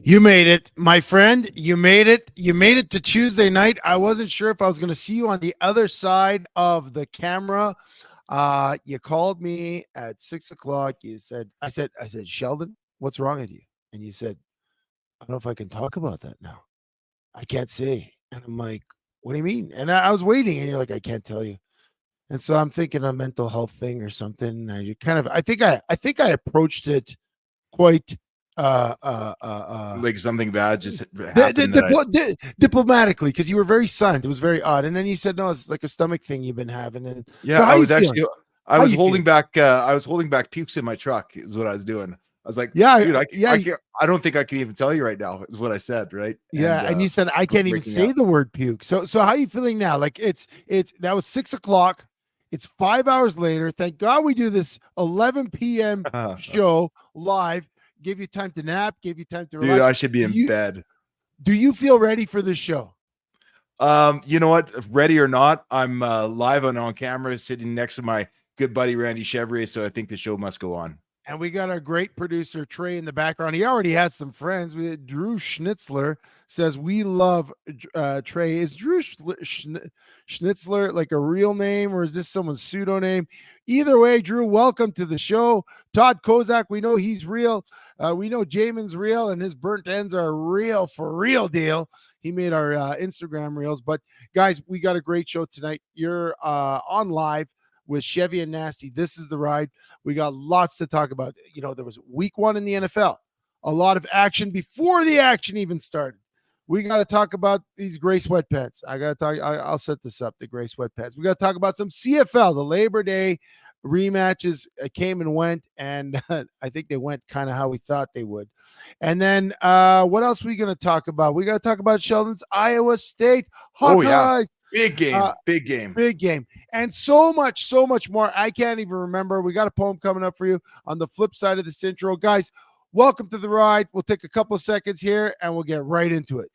You made it, my friend. You made it. You made it to Tuesday night. I wasn't sure if I was going to see you on the other side of the camera. You called me at 6:00. I said, Sheldon, what's wrong with you? And you said, I don't know if I can talk about that now. I can't say. And I'm like, what do you mean? And I was waiting, and you're like, I can't tell you. And so I'm thinking a mental health thing or something. You I think I approached it quite like something bad just happened. Diplomatically, because you were very silent. It was very odd. And then you said, no, it's like a stomach thing you've been having. And yeah, so I was holding back pukes in my truck is what I was doing. I was like, yeah, dude, yeah. I don't think I can even tell you right now is what I said, right? Yeah, and you said I can't even say the word puke. So how are you feeling now? Like it's that was 6:00. It's 5 hours later. Thank God we do this 11 p.m. show live. Give you time to nap, give you time to relax. Dude, I should be in bed. Do you feel ready for this show? You know what? Ready or not, I'm live on camera sitting next to my good buddy Randy Chevy, so I think the show must go on. And we got our great producer Trey in the background. He already has some friends. Drew Schnitzler says we love Trey. Is Drew Schnitzler like a real name, or is this someone's pseudonym? Either way, Drew, welcome to the show. Todd Kozak, we know he's real. We know Jamin's real, and his burnt ends are real for real deal. He made our Instagram reels. But guys, we got a great show tonight. You're on live with Chevy and Nasty. This is the ride. We got lots to talk about. You know, there was week 1 in the NFL, a lot of action before the action even started. We got to talk about these gray sweatpants. I'll set this up, the gray sweatpants. We got to talk about some CFL, the Labor Day rematches came and went, and I think they went kind of how we thought they would. And then what else are we going to talk about? We got to talk about Sheldon's Iowa State Hawkeyes. Oh, yeah. Big game. And so much more. I can't even remember. We got a poem coming up for you on the flip side of this intro. Guys, welcome to the ride. We'll take a couple of seconds here and we'll get right into it.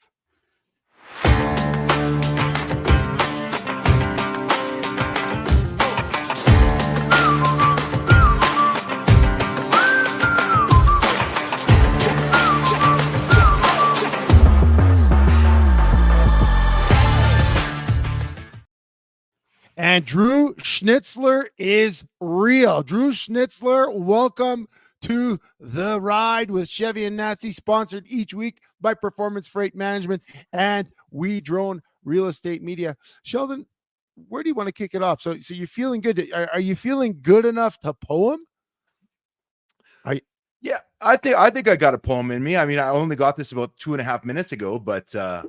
And Drew Schnitzler is real. Drew Schnitzler, welcome to the ride with Chevy and Nasty, sponsored each week by Performance Freight Management and We Drone Real Estate Media. Sheldon, where do you want to kick it off? So you're feeling good. Are you feeling good enough to poem? Yeah, I think I got a poem in me. I mean, I only got this about 2.5 minutes ago, but I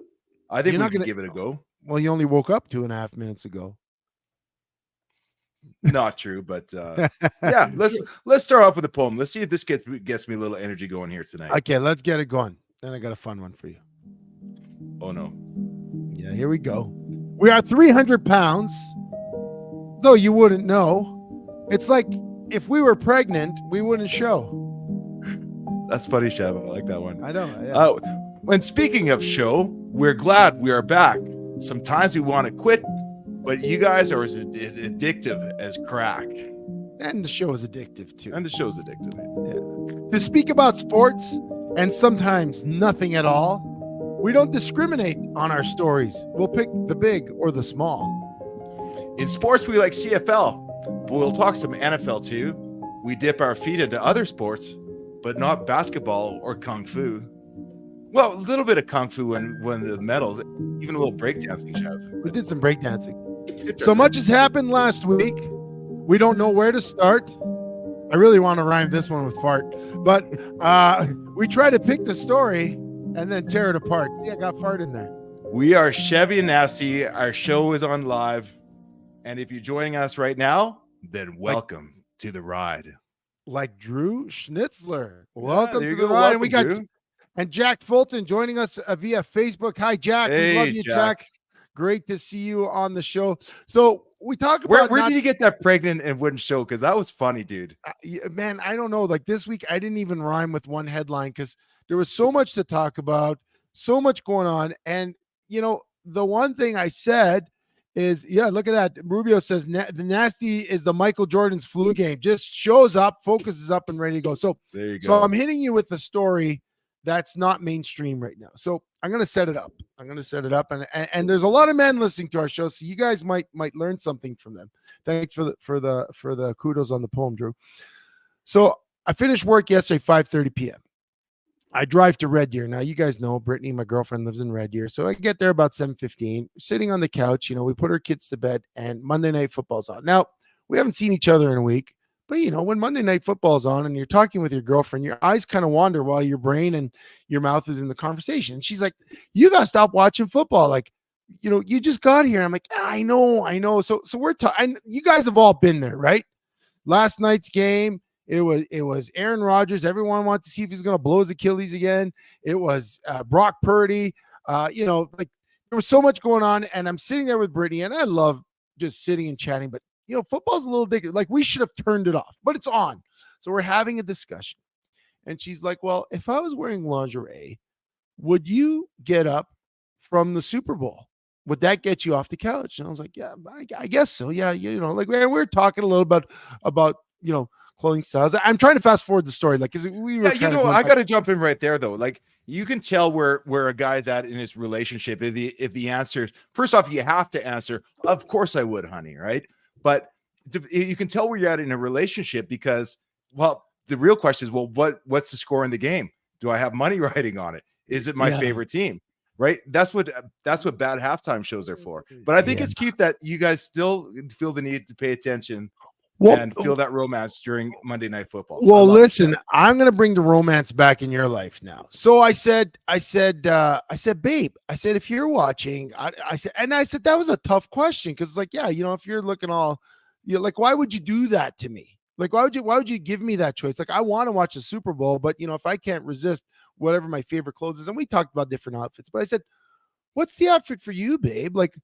think we can give it a go. Well, you only woke up 2.5 minutes ago. Not true, but yeah, let's start off with a poem. Let's see if this gets me a little energy going here tonight. Okay, let's get it going. Then I got a fun one for you. Oh no. Yeah, here we go. We are 300 pounds, though you wouldn't know. It's like if we were pregnant, we wouldn't show. That's funny, Chev. I like that one. I know. Yeah. When speaking of show, we're glad we are back. Sometimes we want to quit, but you guys are as addictive as crack. And the show is addictive, too. Yeah. To speak about sports, and sometimes nothing at all, we don't discriminate on our stories. We'll pick the big or the small. In sports, we like CFL, but we'll talk some NFL, too. We dip our feet into other sports, but not basketball or kung fu. Well, a little bit of kung fu when the medals, even a little breakdancing, Chev. We did some breakdancing. So much has happened last week. We don't know where to start. I really want to rhyme this one with fart, but we try to pick the story and then tear it apart. See, I got fart in there. We are Chevy and Nasty. Our show is on live. And if you're joining us right now, then welcome to the ride. Like Drew Schnitzler. Welcome to the ride. And we got Drew. And Jack Fulton joining us via Facebook. Hi, Jack. Hey, we love you, Jack. Great to see you on the show. So we talk about where did you get that pregnant and wouldn't show? Because that was funny, dude. Man, I don't know. Like this week, I didn't even rhyme with one headline because there was so much to talk about, so much going on. And, you know, the one thing I said is, yeah, look at that. Rubio says the Nasty is the Michael Jordan's flu game. Just shows up, focuses up, and ready to go. So there you go. So I'm hitting you with the story that's not mainstream right now. So I'm going to set it up. And there's a lot of men listening to our show, so you guys might learn something from them. Thanks for the kudos on the poem, Drew. So I finished work yesterday, 5:30 p.m. I drive to Red Deer. Now, you guys know Brittany, my girlfriend, lives in Red Deer. So I get there about 7:15, sitting on the couch. We put our kids to bed, and Monday Night Football's on. Now, we haven't seen each other in a week. But, when Monday Night Football's on and you're talking with your girlfriend, your eyes kind of wander while your brain and your mouth is in the conversation. And she's like, you got to stop watching football. Like, you just got here. I'm like, I know. So we're talking. You guys have all been there, right? Last night's game, it was Aaron Rodgers. Everyone wanted to see if he's going to blow his Achilles again. It was Brock Purdy. Like there was so much going on. And I'm sitting there with Brittany, and I love just sitting and chatting. But football's a little different. Like, we should have turned it off, but it's on. So we're having a discussion. And she's like, well, if I was wearing lingerie, would you get up from the Super Bowl? Would that get you off the couch? And I was like, yeah, I guess so. Yeah. Like we're talking a little bit about, clothing styles. I'm trying to fast forward the story. Like, cause we were, I got to jump in right there though. Like, you can tell where a guy's at in his relationship. If the answer, first off, you have to answer, of course I would, honey. Right. But you can tell where you're at in a relationship because, well, the real question is, well, what's the score in the game? Do I have money riding on it? Is it my favorite team? Right? That's what bad halftime shows are for. But I think it's cute that you guys still feel the need to pay attention and feel that romance during Monday Night Football. Well, listen, I'm going to bring the romance back in your life now. So I said, babe, if you're watching, I said, that was a tough question. Cause like, yeah, if you're looking all, like, why would you do that to me? Like, why would you give me that choice? Like, I want to watch the Super Bowl, but if I can't resist whatever my favorite clothes is, and we talked about different outfits, but I said, what's the outfit for you, babe? Like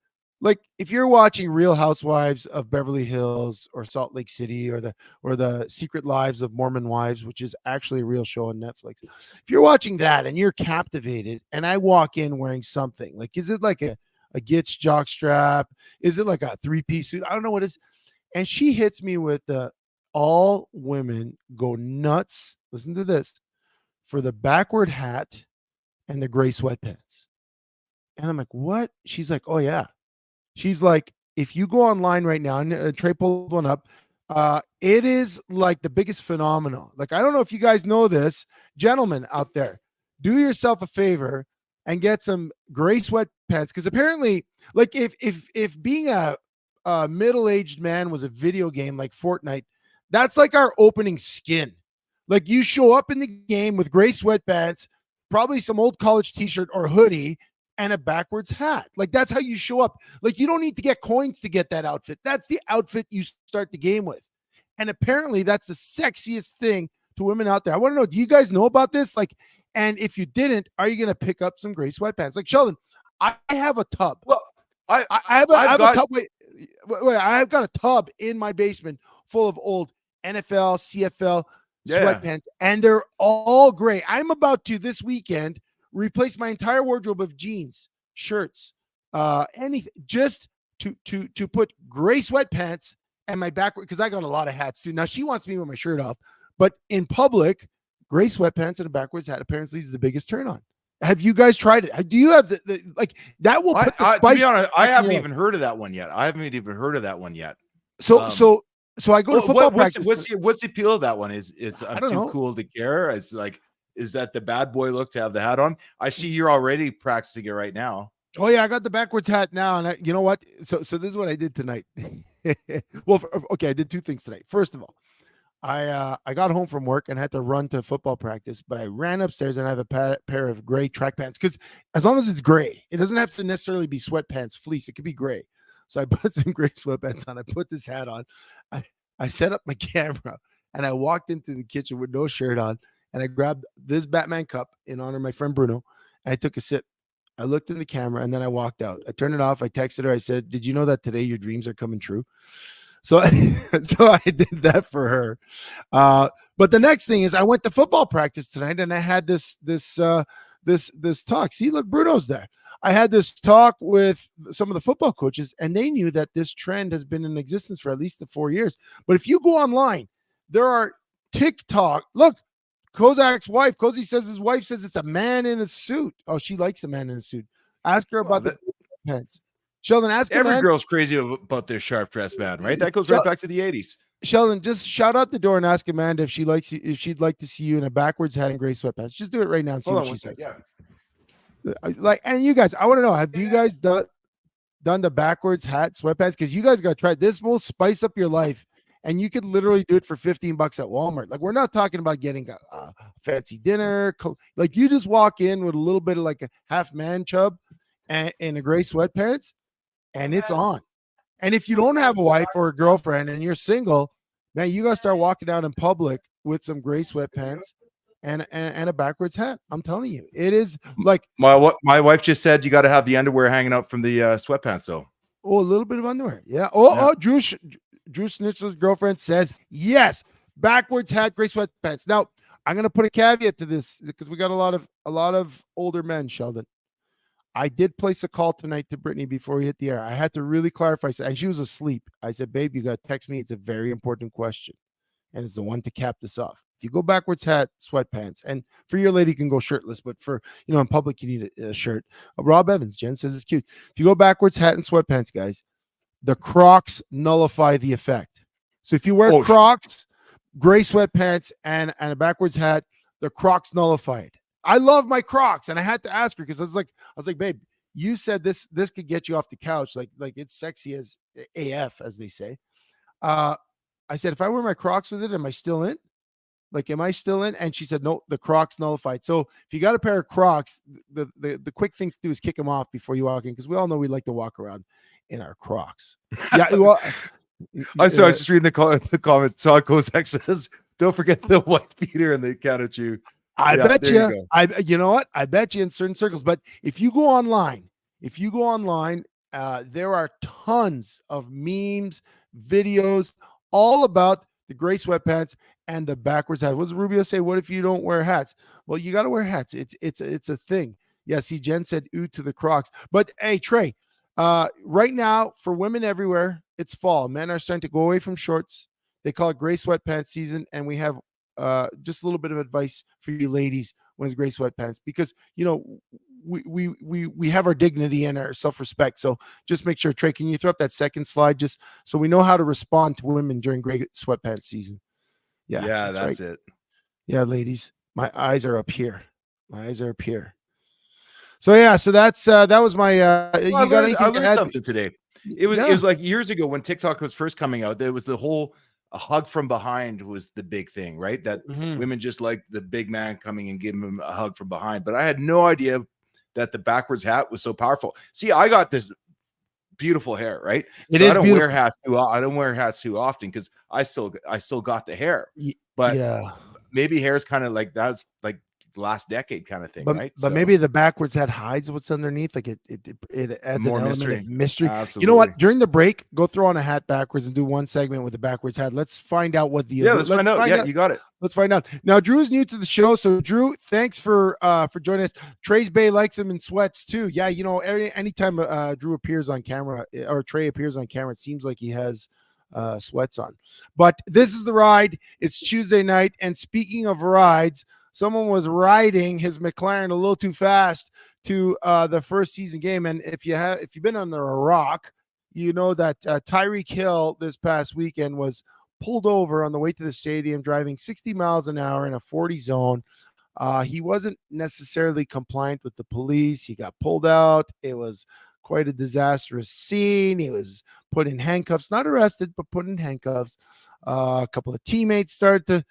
if you're watching Real Housewives of Beverly Hills or Salt Lake City or the Secret Lives of Mormon Wives, which is actually a real show on Netflix. If you're watching that and you're captivated and I walk in wearing something, like, is it like a Gitz jock strap? Is it like a 3-piece suit? I don't know what it is. And she hits me with the all women go nuts. Listen to this, for the backward hat and the gray sweatpants. And I'm like, what? She's like, oh yeah. She's like, if you go online right now, and Trey pulled one up, it is like the biggest phenomenon. Like, I don't know if you guys know this, gentlemen out there, do yourself a favor and get some gray sweatpants. Because apparently, like if being a middle-aged man was a video game like Fortnite, that's like our opening skin. Like, you show up in the game with gray sweatpants, probably some old college t-shirt or hoodie, and a backwards hat. Like, that's how you show up. Like, you don't need to get coins to get that outfit. That's the outfit you start the game with. And apparently that's the sexiest thing to women out there. I want to know, do you guys know about this? Like, and if you didn't, are you going to pick up some gray sweatpants? Like, Sheldon, I have a tub. Well, I have a tub. Wait, I've got a tub in my basement full of old NFL, CFL sweatpants, and they're all gray. I'm about to this weekend replace my entire wardrobe of jeans, shirts, anything, just to put gray sweatpants and my backward, because I got a lot of hats too. Now she wants me with my shirt off, but in public, gray sweatpants and a backwards hat apparently is the biggest turn on. Have you guys tried it? Do you have the like that will put the spice? To be honest, I haven't even heard of that one yet. So I go to football practice. What's the appeal of that one? Is I'm too cool to care? Is that the bad boy look to have the hat on? I see you're already practicing it right now. Oh yeah, I got the backwards hat now, and you know what? So this is what I did tonight. Well, okay, I did two things tonight. First of all, I got home from work and had to run to football practice, but I ran upstairs and I have a pair of gray track pants, because as long as it's gray, it doesn't have to necessarily be sweatpants, fleece. It could be gray. So I put some gray sweatpants on. I put this hat on. I set up my camera and I walked into the kitchen with no shirt on, and I grabbed this Batman cup in honor of my friend Bruno. And I took a sip. I looked in the camera and then I walked out. I turned it off. I texted her. I said, "Did you know that today your dreams are coming true?" So I did that for her. But the next thing is I went to football practice tonight and I had this talk. See, look, Bruno's there. I had this talk with some of the football coaches, and they knew that this trend has been in existence for at least the 4 years. But if you go online, there are TikTok. Look, Kozak's wife. Cozy says his wife says it's a man in a suit. Oh, she likes a man in a suit. Ask her about the pants. Sheldon, ask every man. girl's crazy about their sharp dressed man, right? That goes right back to the 80s. Sheldon, just shout out the door and ask Amanda if she'd like to see you in a backwards hat and gray sweatpants. Just do it right now and see what she says. Yeah. Like, and you guys, I want to know, have you guys done the backwards hat sweatpants? Because you guys got to try it. This will spice up your life, and you could literally do it for $15 at Walmart. Like, we're not talking about getting a fancy dinner. Like, you just walk in with a little bit of like a half man chub and a gray sweatpants, and it's on. And if you don't have a wife or a girlfriend and you're single, man, you got to start walking out in public with some gray sweatpants and a backwards hat. I'm telling you, it is like my wife just said you got to have the underwear hanging out from the sweatpants. So, a little bit of underwear. Yeah. Oh, Drew Schnitzler's girlfriend says yes. Backwards hat, gray sweatpants. Now, I'm going to put a caveat to this because we got a lot of older men, Sheldon. I did place a call tonight to Brittany before we hit the air. I had to really clarify, and she was asleep. I said, babe, you got to text me. It's a very important question, and it's the one to cap this off. If you go backwards hat, sweatpants, and for your lady, you can go shirtless, but for, in public, you need a shirt. Rob Evans, Jen says it's cute. If you go backwards hat and sweatpants, guys, the Crocs nullify the effect. So if you wear Crocs, gray sweatpants, and a backwards hat, the Crocs nullify it. I love my Crocs, and I had to ask her because I was like, babe, you said this could get you off the couch, like it's sexy as AF, as they say. I said, if I wear my Crocs with it, am I still in? Like, am I still in? And she said, no, the Crocs nullified. So if you got a pair of Crocs, the quick thing to do is kick them off before you walk in, because we all know we like to walk around in our Crocs. Yeah, well, I'm sorry, I was just reading the comments. Todd Kozak says, don't forget the white beater and the counter chew. I bet you. You know what? I bet you in certain circles. But if you go online, there are tons of memes, videos, all about the gray sweatpants and the backwards hat. What does Rubio say? What if you don't wear hats? Well, you got to wear hats. It's a thing. Yeah. See, Jen said ooh to the Crocs. But hey, Trey, right now for women everywhere, it's fall. Men are starting to go away from shorts. They call it gray sweatpants season, and we have just a little bit of advice for you ladies when it's gray sweatpants, because we have our dignity and our self-respect. So just make sure, Trey, can you throw up that second slide just so we know how to respond to women during gray sweatpants season? Yeah, that's right. It. Yeah, ladies, my eyes are up here. So yeah, so that's that was my you got anything? I learned something today. It was like years ago when TikTok was first coming out. There was the whole a hug from behind was the big thing, right? That women just like the big man coming and giving him a hug from behind. But I had no idea that the backwards hat was so powerful. See, I got this beautiful hair, right? I don't wear hats too often because I still got the hair. But maybe hair's kind of like that's like last decade kind of thing, right? But maybe the backwards hat hides what's underneath. Like it adds more an mystery. Element of mystery. Absolutely. You know what? During the break, go throw on a hat backwards and do one segment with the backwards hat. Let's find out what the let's find out. You got it. Let's find out. Now, Drew is new to the show, so Drew, thanks for joining us. Trey's Bay likes him in sweats too. Yeah, anytime Drew appears on camera or Trey appears on camera, it seems like he has sweats on. But this is the ride. It's Tuesday night, and speaking of rides, someone was riding his McLaren a little too fast to the first season game. And if you've been under a rock, you know that Tyreek Hill this past weekend was pulled over on the way to the stadium driving 60 miles an hour in a 40 zone. He wasn't necessarily compliant with the police. He got pulled out. It was quite a disastrous scene. He was put in handcuffs, not arrested, but put in handcuffs. A couple of teammates started to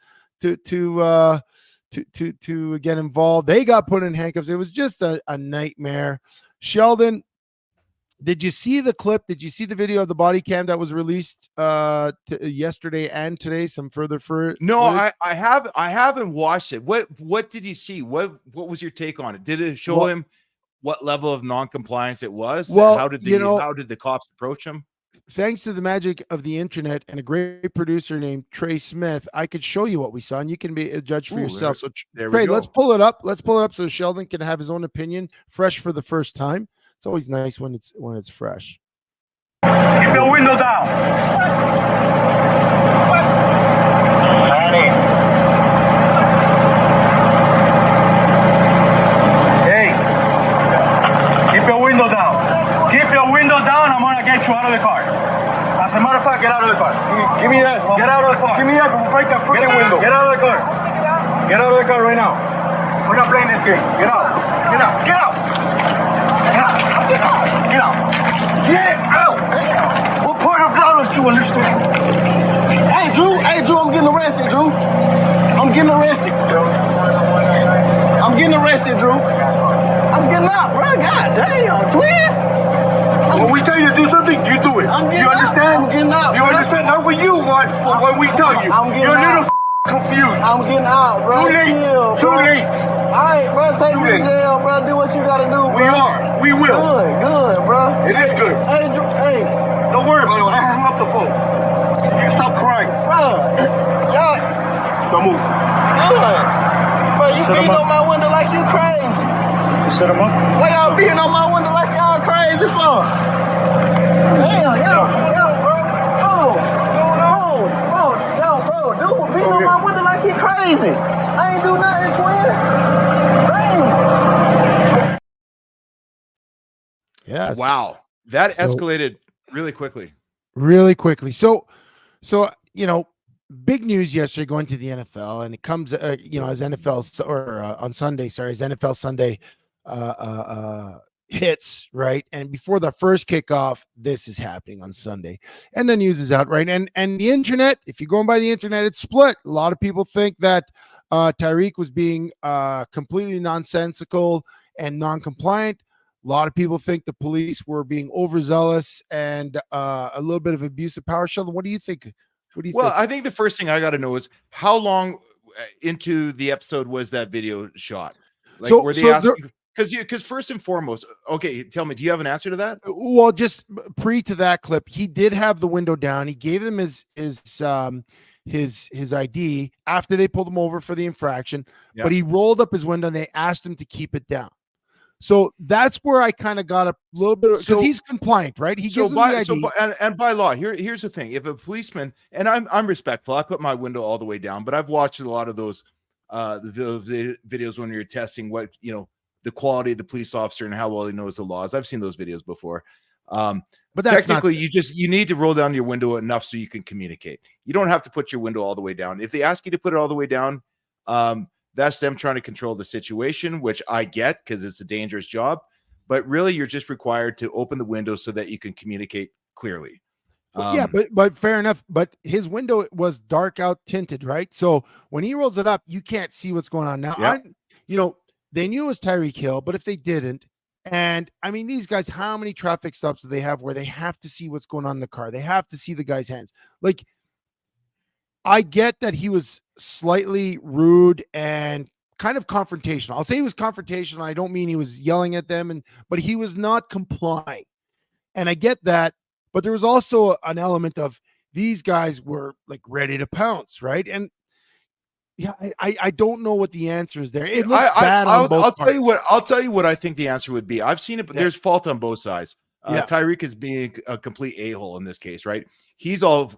get involved. They got put in handcuffs. It was just a nightmare. Sheldon, did you see the clip? Did you see the video of the body cam that was released yesterday and today? Some further No, I haven't watched it. What did you see? What was your take on it? Did it show him what level of non-compliance it was? Well, how did the cops approach him? Thanks to the magic of the internet and a great producer named Trey Smith, I could show you what we saw, and you can be a judge for yourself. So, Trey, let's pull it up. Let's pull it up so Sheldon can have his own opinion, fresh for the first time. It's always nice when it's fresh. Keep your window down. down, I'm gonna get you out of the car. As a matter of fact, get out of the car. Give me that. Get out of the car. Give me that. Break that freaking window. Get out of the car. Get out of the car right now. We're not playing this game. Get out. Get out. Get out. Get out. Get out. Get out. Get out. What part of law don't you understand? Hey, Drew, I'm getting arrested, Drew. I'm getting arrested. I'm getting arrested, Drew. I'm getting out, bro. God damn, twin. When we tell you to do something, you do it. You understand? I'm getting out. You understand? Not what you want, but what we tell you. You're a little confused. I'm getting out, bro. Too late. Too late. All right, bro. Take me to jail, bro. Do what you gotta do, bro. We are. We will. Good, bro. It is good. Hey, Drew, hey. Don't worry about it. I hung up the phone. You stop crying. Bro. Y'all. Don't move. Good. Bro, you beating on my window like you crazy. You set him up? Why y'all beating on my window like y'all crazy for? Damn, dude, beating on my window like he crazy. I ain't do nothing, twin. Damn. Yes. Wow. That So- escalated really quickly. Really quickly. So big news yesterday going to the NFL, and it comes, as NFL on Sunday, as NFL Sunday hits, right? And before the first kickoff, this is happening on Sunday, and the news is out, right? And the internet, if you're going by the internet, it's split. A lot of people think that Tyreek was being completely nonsensical and non-compliant. A lot of people think the police were being overzealous and a little bit of abuse of power. Sheldon, what do you think? Well, I think the first thing I got to know is how long into the episode was that video shot? Like, were they asking? Because first and foremost, okay, tell me, do you have an answer to that? Well, just pre to that clip, he did have the window down. He gave them his ID after they pulled him over for the infraction, but he rolled up his window and they asked him to keep it down. So that's where I kind of got a little bit because he's compliant, right? He gives them the ID. And by law, here's the thing: if a policeman, and I'm respectful, I put my window all the way down, but I've watched a lot of those the videos when you're testing what the quality of the police officer and how well he knows the laws. I've seen those videos before. But that's technically you need to roll down your window enough so you can communicate. You don't have to put your window all the way down. If they ask you to put it all the way down, that's them trying to control the situation, which I get because it's a dangerous job. But really, you're just required to open the window so that you can communicate clearly. But fair enough. But his window was dark out tinted, right? So when he rolls it up, you can't see what's going on. Now, they knew it was Tyreek Hill, but if they didn't, and I mean, these guys, how many traffic stops do they have where they have to see what's going on in the car? They have to see the guy's hands. Like, I get that he was slightly rude and kind of confrontational. I'll say he was confrontational. I don't mean he was yelling at them, but he was not complying. And I get that. But there was also an element of these guys were like ready to pounce, right? And yeah, I don't know what the answer is there. It looks bad on both parts. I'll tell you what I think the answer would be. I've seen it, but there's fault on both sides. Tyreek is being a complete a-hole in this case, right? He's all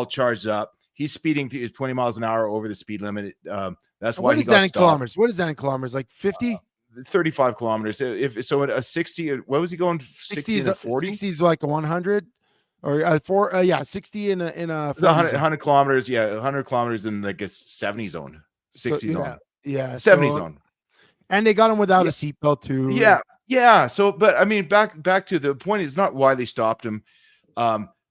charged up. He's speeding to 20 miles an hour over the speed limit. That's why he got stopped. Kilometers? What is that in kilometers? Like 50? 35 kilometers. If so, a 60. What was he going? 60 and a 40. 60 is like a 100, or 60 in a 100 kilometers. Yeah, 100 kilometers in like a 70 zone, 60 zone. Yeah, 70 zone. And they got him without a seatbelt too. Yeah. So, but I mean, back to the point is not why they stopped him.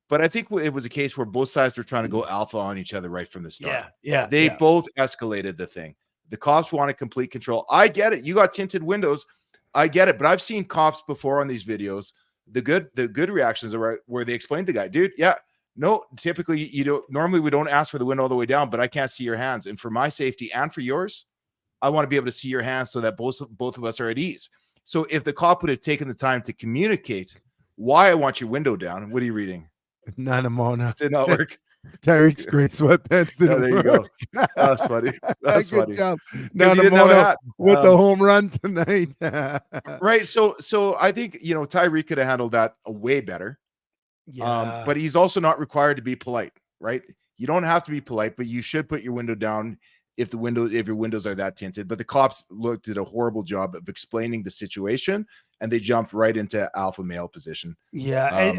But I think it was a case where both sides were trying to go alpha on each other right from the start. They both escalated the thing. The cops wanted complete control. I get it. You got tinted windows. I get it. But I've seen cops before on these videos. The good reactions are where they explained to the guy, dude, typically normally we don't ask for the window all the way down, but I can't see your hands. And for my safety and for yours, I want to be able to see your hands so that both of us are at ease. So if the cop would have taken the time to communicate why I want your window down, what are you reading? Nanamona. Did not work. Tyreek's gray sweatpants didn't there you work. go. That's funny. That's Good funny. job. Nanamona with the home run tonight. Right. So I think Tyreek could have handled that way better. Yeah. But he's also not required to be polite, right? You don't have to be polite, but you should put your window down if your windows are that tinted. But the cops did a horrible job of explaining the situation, and they jumped right into alpha male position. Yeah,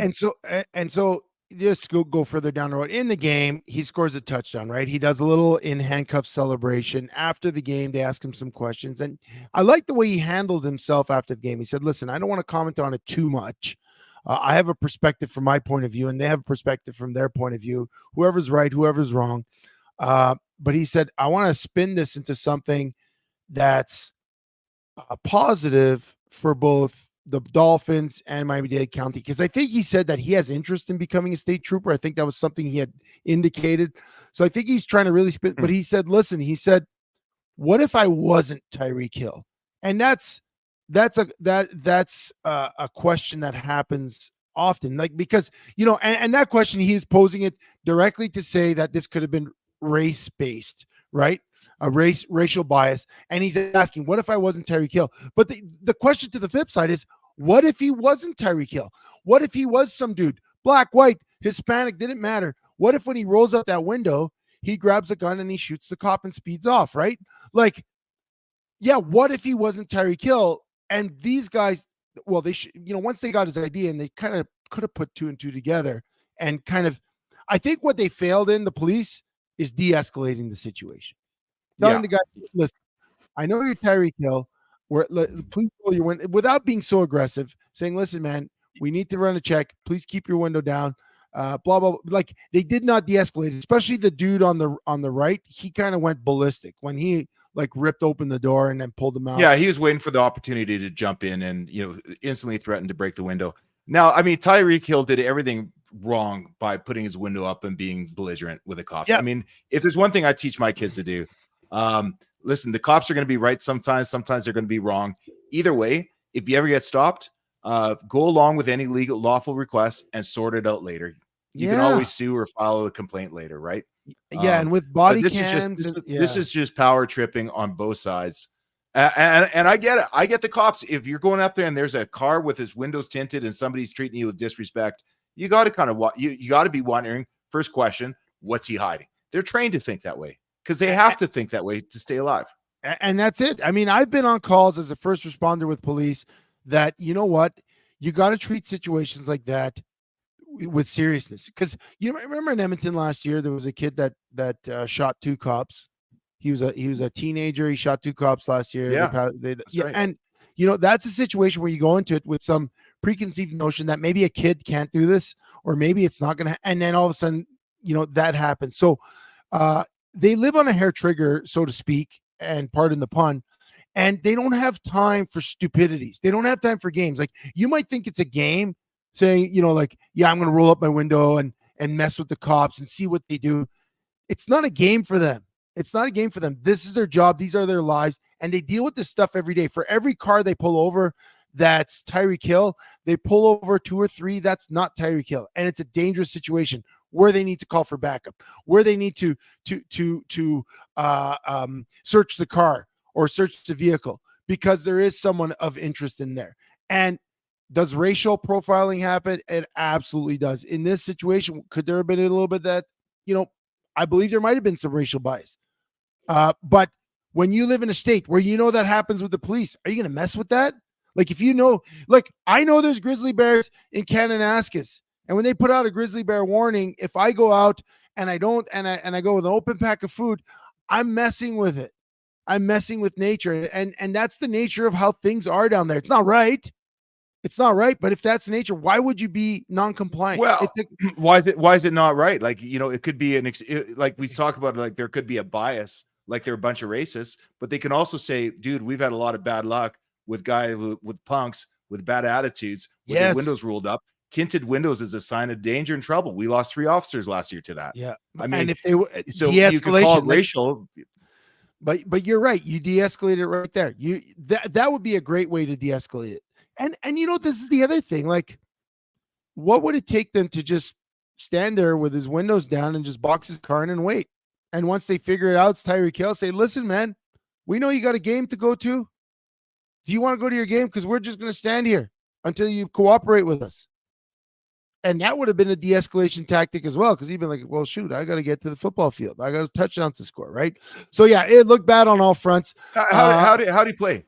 and so just go further down the road in the game, he scores a touchdown, right? He does a little in handcuff celebration after the game. They ask him some questions, and I like the way he handled himself after the game. He said, "Listen, I don't want to comment on it too much. I have a perspective from my point of view, and they have a perspective from their point of view. Whoever's right, whoever's wrong." But he said, "I want to spin this into something that's positive for both the Dolphins and Miami-Dade County," because I think he said that he has interest in becoming a state trooper. I think that was something he had indicated. So I think he's trying to really spin. But he said, "Listen," he said, "what if I wasn't Tyreek Hill?" And that's a question that happens often, like, because and that question, he is posing it directly to say that this could have been race-based, right? A racial bias. And he's asking, what if I wasn't Tyreek Hill? But the question to the flip side is, what if he wasn't Tyreek Hill? What if he was some dude, black, white, Hispanic, didn't matter. What if when he rolls up that window, he grabs a gun and he shoots the cop and speeds off, right? Like, yeah, what if he wasn't Tyreek Hill? And these guys, well, they once they got his idea, and they kind of could have put two and two together, and kind of, I think what they failed in, the police, is de-escalating the situation. Telling the guy, "Listen, I know you're Tyreek Hill. Please roll your window," without being so aggressive, saying, "Listen, man, we need to run a check. Please keep your window down." Blah blah blah. Like, they did not de-escalate, especially the dude on the right. He kind of went ballistic when he like ripped open the door and then pulled him out. Yeah, he was waiting for the opportunity to jump in and instantly threatened to break the window. Now, I mean, Tyreek Hill did everything wrong by putting his window up and being belligerent with the cops. Yeah. I mean, if there's one thing I teach my kids to do, listen, the cops are going to be right sometimes they're going to be wrong. Either way, if you ever get stopped, go along with any lawful request and sort it out later. You can always sue or file a complaint later, right? Yeah, and with body this cams, this is just power tripping on both sides. And I get it. I get the cops. If you're going up there and there's a car with his windows tinted and somebody's treating you with disrespect, you got to kind of you got to be wondering. First question: what's he hiding? They're trained to think that way because they have to think that way to stay alive. And that's it. I mean, I've been on calls as a first responder with police that, you know what, you got to treat situations like that with seriousness. Because remember in Edmonton last year, there was a kid that shot two cops. He was a teenager. He shot two cops last year. Yeah, right. And that's a situation where you go into it with some preconceived notion that maybe a kid can't do this, or maybe it's not gonna. And then all of a sudden, that happens. So they live on a hair trigger, so to speak, and pardon the pun. And they don't have time for stupidities. They don't have time for games. Like, you might think it's a game, saying, like, yeah, I'm going to roll up my window and mess with the cops and see what they do. It's not a game for them. It's not a game for them. This is their job. These are their lives. And they deal with this stuff every day. For every car they pull over that's Tyreek Hill, they pull over two or three that's not Tyreek Hill. And it's a dangerous situation where they need to call for backup, where they need to search the car or search the vehicle because there is someone of interest in there. And does racial profiling happen? It absolutely does. In this situation, could there have been a little bit that, I believe there might have been some racial bias. But when you live in a state where that happens with the police, are you going to mess with that? Like, if I know there's grizzly bears in Kananaskis, and when they put out a grizzly bear warning, if I go out and I don't, and I go with an open pack of food, I'm messing with it. I'm messing with nature. And that's the nature of how things are down there. It's not right. It's not right. But if that's nature, why would you be non-compliant? Well, why is it not right? Like, it could be like we talk about, like, there could be a bias, like they're a bunch of racists, but they can also say, dude, we've had a lot of bad luck with with punks with bad attitudes, with their windows rolled up. Tinted windows is a sign of danger and trouble. We lost 3 officers last year to that. Yeah. I mean, and if they so you could call it racial, but you're right. You de-escalate it right there. That would be a great way to de-escalate it. And this is the other thing. Like, what would it take them to just stand there with his windows down and just box his car in and wait? And once they figure it out, it's Tyreek Hill, say, listen, man, we know you got a game to go to. Do you want to go to your game? Because we're just going to stand here until you cooperate with us. and that would have been a de-escalation tactic as well, because he'd been like, well, shoot, I got to get to the football field. I got a touchdown to score, right? So yeah, it looked bad on all fronts. How did he play?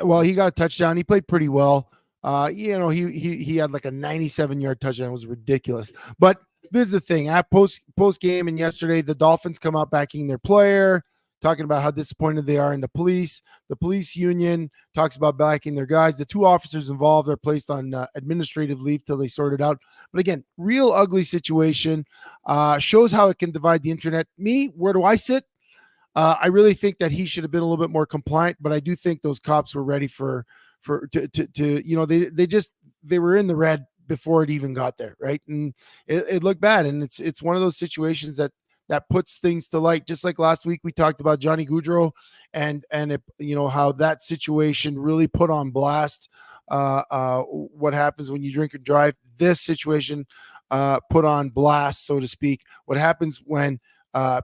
Well, he got a touchdown. He played pretty well. He had like a 97-yard touchdown. It was ridiculous. But this is the thing. At post game and yesterday, the Dolphins come out backing their player, talking about how disappointed they are in the police. The police union talks about backing their guys. The 2 officers involved are placed on administrative leave till they sort it out. But again, real ugly situation. Shows how it can divide the internet. Where do I sit? I really think that he should have been a little bit more compliant, but I do think those cops were ready they were in the red before it even got there, right? And it looked bad, and it's one of those situations that puts things to light. Just like last week we talked about Johnny Gaudreau and how that situation really put on blast what happens when you drink and drive. This situation put on blast, so to speak, what happens when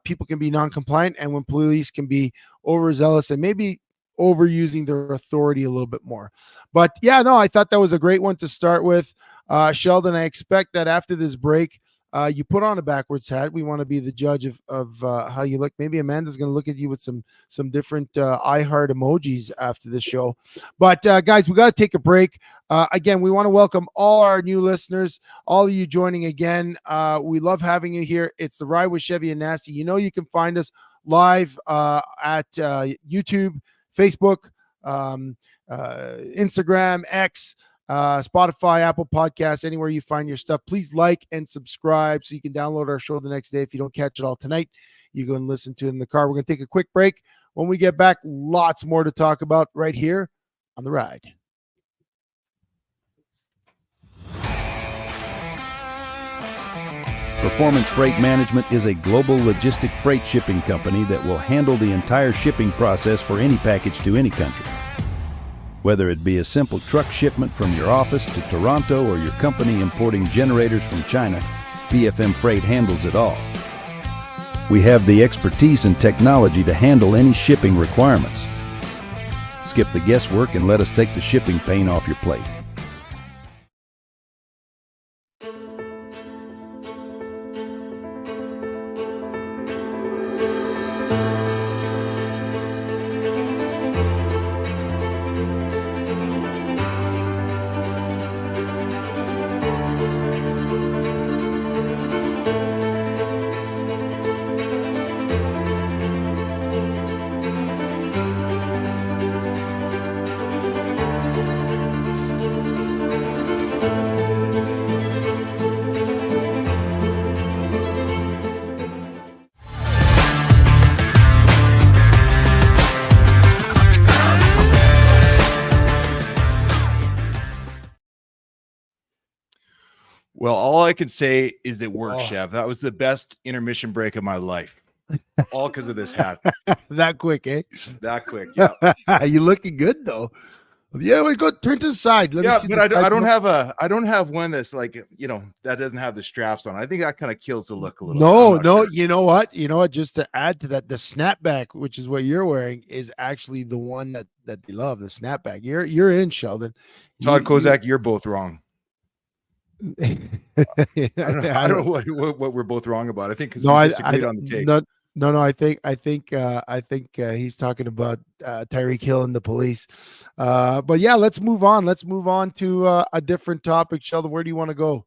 people can be non-compliant and when police can be overzealous and maybe overusing their authority a little bit more. But yeah, no, I thought that was a great one to start with. Sheldon, I expect that after this break, you put on a backwards hat. We want to be the judge of how you look. Maybe Amanda's going to look at you with some different I heart emojis after this show. But guys, we got to take a break. Again, we want to welcome all our new listeners, all of you joining again. We love having you here. It's the Ride with Chevy and Nasty. You know, you can find us live at YouTube, Facebook, Instagram, X, Spotify, Apple Podcasts, anywhere you find your stuff. Please like and subscribe so you can download our show the next day. If you don't catch it all tonight, you go and listen to it in the car. We're going to take a quick break. When we get back, lots more to talk about right here on The Ride. Performance Freight Management is a global logistic freight shipping company that will handle the entire shipping process for any package to any country. Whether it be a simple truck shipment from your office to Toronto or your company importing generators from China, PFM Freight handles it all. We have the expertise and technology to handle any shipping requirements. Skip the guesswork and let us take the shipping pain off your plate. Well, all I can say is it worked, Chev. That was the best intermission break of my life. All because of this hat. That quick, eh? That quick, yeah. You looking good though. Yeah, we go turn to the side. Let me see. But I don't have one that's like, that doesn't have the straps on. I think that kind of kills the look a little. No. Sure. You know what? Just to add to that, the snapback, which is what you're wearing, is actually the one that they love. The snapback. You're in, Sheldon. Todd Kozak, you're both wrong. I don't know what we're both wrong about. I think because we disagreed on the take. No. I think he's talking about Tyreek Hill and the police. But yeah, let's move on. Let's move on to a different topic. Sheldon, where do you want to go?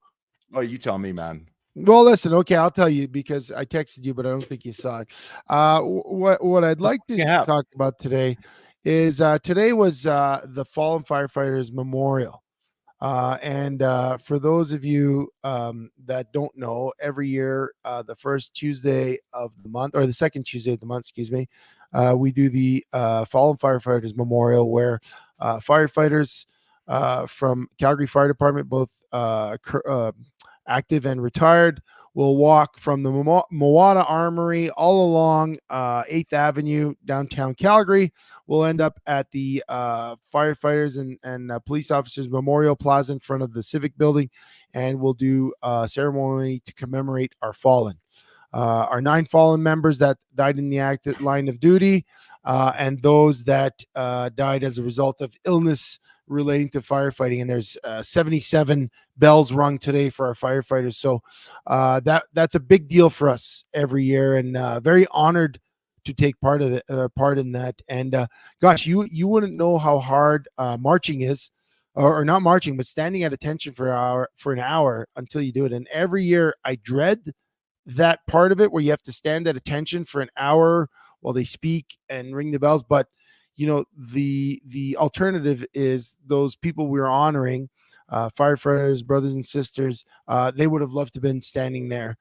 Oh, you tell me, man. Well, listen. Okay, I'll tell you because I texted you, but I don't think you saw it. What I'd like to talk about today is today was the Fallen Firefighters Memorial. And for those of you that don't know, every year, the first Tuesday of the month, or the second Tuesday of the month, we do the Fallen Firefighters Memorial, where firefighters from Calgary Fire Department, both active and retired, will walk from the Mowata Armory all along 8th Avenue, downtown Calgary. We'll end up at the firefighters and police officers Memorial Plaza in front of the Civic Building, and we'll do a ceremony to commemorate our fallen. Our 9 fallen members that died in the active line of duty, and those that died as a result of illness relating to firefighting, and there's 77 bells rung today for our firefighters. So that's a big deal for us every year, and very honored to take part in that. And gosh, you wouldn't know how hard marching is, or not marching, but standing at attention for an hour until you do it. And every year I dread that part of it where you have to stand at attention for an hour while they speak and ring the bells. But the alternative is those people we're honoring, firefighters, brothers and sisters, they would have loved to have been standing there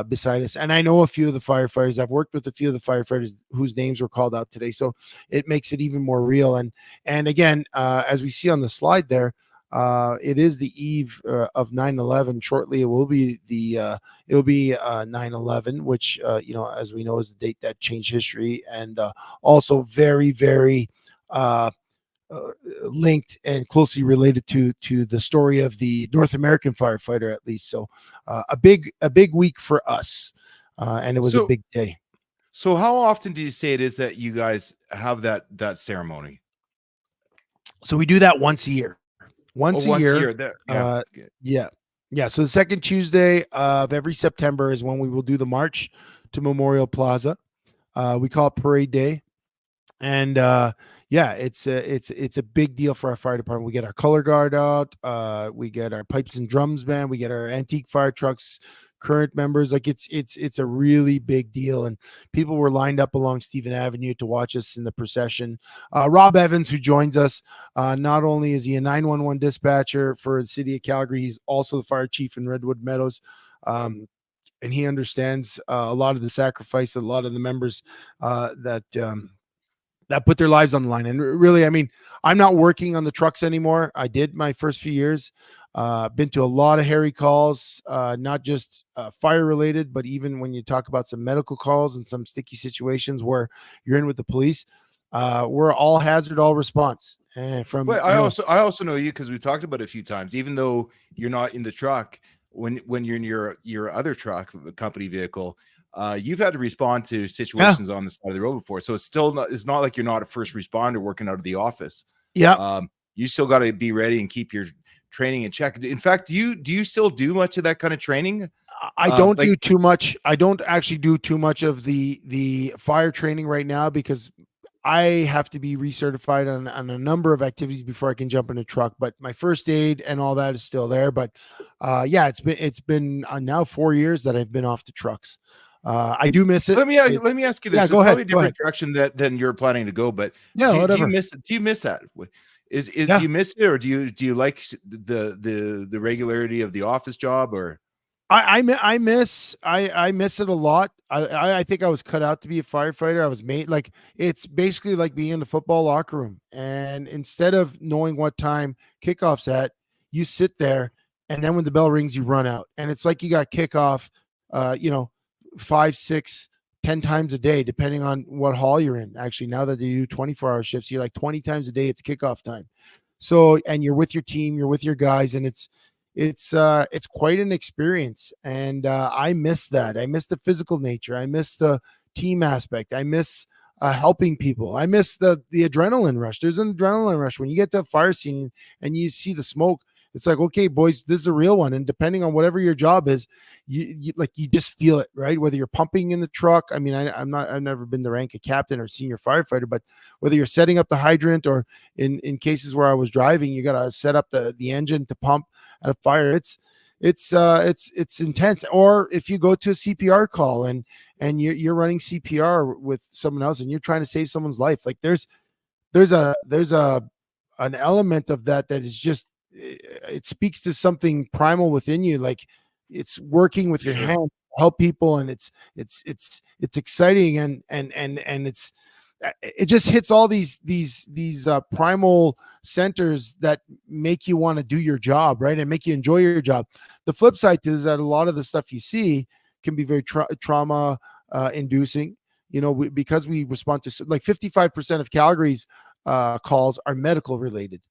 beside us. And I know a few of the firefighters. I've worked with a few of the firefighters whose names were called out today, so it makes it even more real. And again, as we see on the slide there, it is the eve of 9/11. Shortly, it will be 9/11, which as we know, is the date that changed history, and also very, very linked and closely related to the story of the North American firefighter, at least. So a big week for us, and it was a big day. So how often do you say it is that you guys have that ceremony? So we do that once a year. Once a year. Yeah. So the second Tuesday of every September is when we will do the march to Memorial Plaza. We call it Parade Day, and it's a big deal for our fire department. We get our color guard out, we get our pipes and drums band, we get our antique fire trucks, current members. Like it's a really big deal, and people were lined up along Stephen Avenue to watch us in the procession. Rob Evans, who joins us, not only is he a 911 dispatcher for the city of Calgary, he's also the fire chief in Redwood Meadows, and he understands a lot of the sacrifice, a lot of the members that put their lives on the line. And really, I mean, I'm not working on the trucks anymore. I did my first few years. Been to a lot of hairy calls, not just fire related, but even when you talk about some medical calls and some sticky situations where you're in with the police, we're all hazard, all response. And I also know you because we talked about it a few times. Even though you're not in the truck, when you're in your other truck, company vehicle, you've had to respond to situations on the side of the road before. So it's not like you're not a first responder working out of the office. Yeah. You still got to be ready and keep your training in check. In fact, do you still do much of that kind of training? I don't do too much. I don't actually do too much of the fire training right now because I have to be recertified on a number of activities before I can jump in a truck. But my first aid and all that is still there. But it's been now 4 years that I've been off the trucks. I do miss it. Let me ask you this. Yeah, it's go ahead. Probably a different direction than you're planning to go, but do you miss it? Do you miss that? Do you miss it, or do you like the regularity of the office job? Or I miss it a lot. I think I was cut out to be a firefighter. I was made like, it's basically like being in the football locker room, and instead of knowing what time kickoff's at, you sit there, and then when the bell rings, you run out, and it's like you got kickoff 5, 6, 10 times a day, depending on what hall you're in. Actually, now that they do 24-hour shifts, you're like 20 times a day, it's kickoff time. So, and you're with your team, you're with your guys, and it's quite an experience. And I miss that. I miss the physical nature. I miss the team aspect. I miss helping people. I miss the adrenaline rush. There's an adrenaline rush when you get to a fire scene and you see the smoke. It's like, okay, boys, this is a real one. And depending on whatever your job is, you just feel it, right? Whether you're pumping in the truck. I mean, I've never been the rank of captain or senior firefighter, but whether you're setting up the hydrant or in cases where I was driving, you got to set up the engine to pump at a fire. It's intense. Or if you go to a CPR call and you're running CPR with someone else and you're trying to save someone's life, like there's an element of that is just, it speaks to something primal within you. Like it's working with your hand to help people, and it's exciting, and it just hits all these primal centers that make you want to do your job, right, and make you enjoy your job. The flip side is that a lot of the stuff you see can be very trauma inducing, because we respond to like 55% of Calgary's calls are medical related.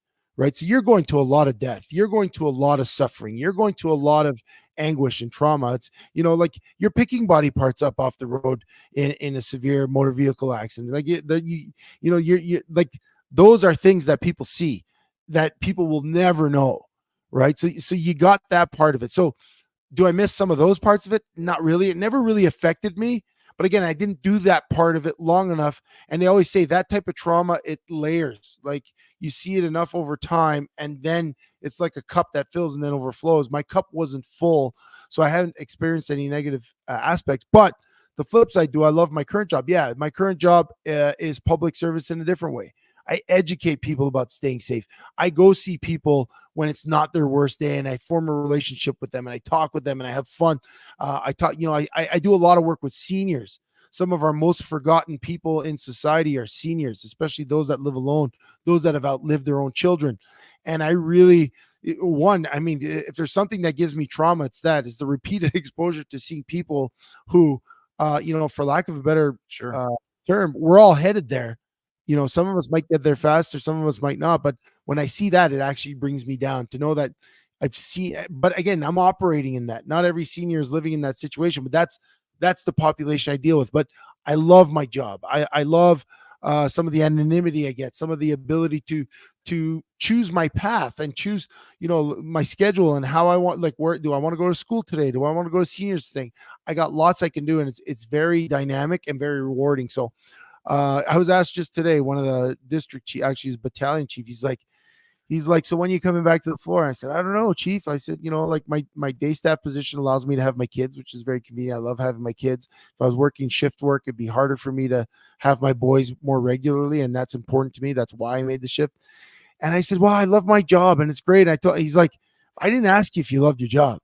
Right. So you're going to a lot of death. You're going to a lot of suffering. You're going to a lot of anguish and trauma. It's, like you're picking body parts up off the road in a severe motor vehicle accident. Like you're like, those are things that people see. that people will never know, right? So you got that part of it. So do I miss some of those parts of it? Not really. It never really affected me. But again, I didn't do that part of it long enough. And they always say that type of trauma, it layers. Like you see it enough over time, and then it's like a cup that fills and then overflows. My cup wasn't full, so I haven't experienced any negative aspects. But the flip side, do I love my current job? Yeah, my current job is public service in a different way. I educate people about staying safe. I go see people when it's not their worst day, and I form a relationship with them, and I talk with them, and I have fun. I talk, I do a lot of work with seniors. Some of our most forgotten people in society are seniors, especially those that live alone, those that have outlived their own children. And I really, if there's something that gives me trauma, it's the repeated exposure to seeing people who, for lack of a better term, we're all headed there. Some of us might get there faster, some of us might not. But when I see that, it actually brings me down to know that I've seen. But again, I'm operating in that. Not every senior is living in that situation, but that's the population I deal with. But I love my job. I love some of the anonymity I get, some of the ability to choose my path and choose, my schedule and how I want, like, where do I want to go to school today? Do I want to go to seniors thing? I got lots I can do, and it's very dynamic and very rewarding. So I was asked just today, one of the district chief, actually his battalion chief, he's like, so when are you coming back to the floor? And I said, I don't know, chief. I said, like my day staff position allows me to have my kids, which is very convenient. I love having my kids. If I was working shift work, it'd be harder for me to have my boys more regularly. And that's important to me. That's why I made the shift. And I said, well, I love my job and it's great. He's like, I didn't ask you if you loved your job.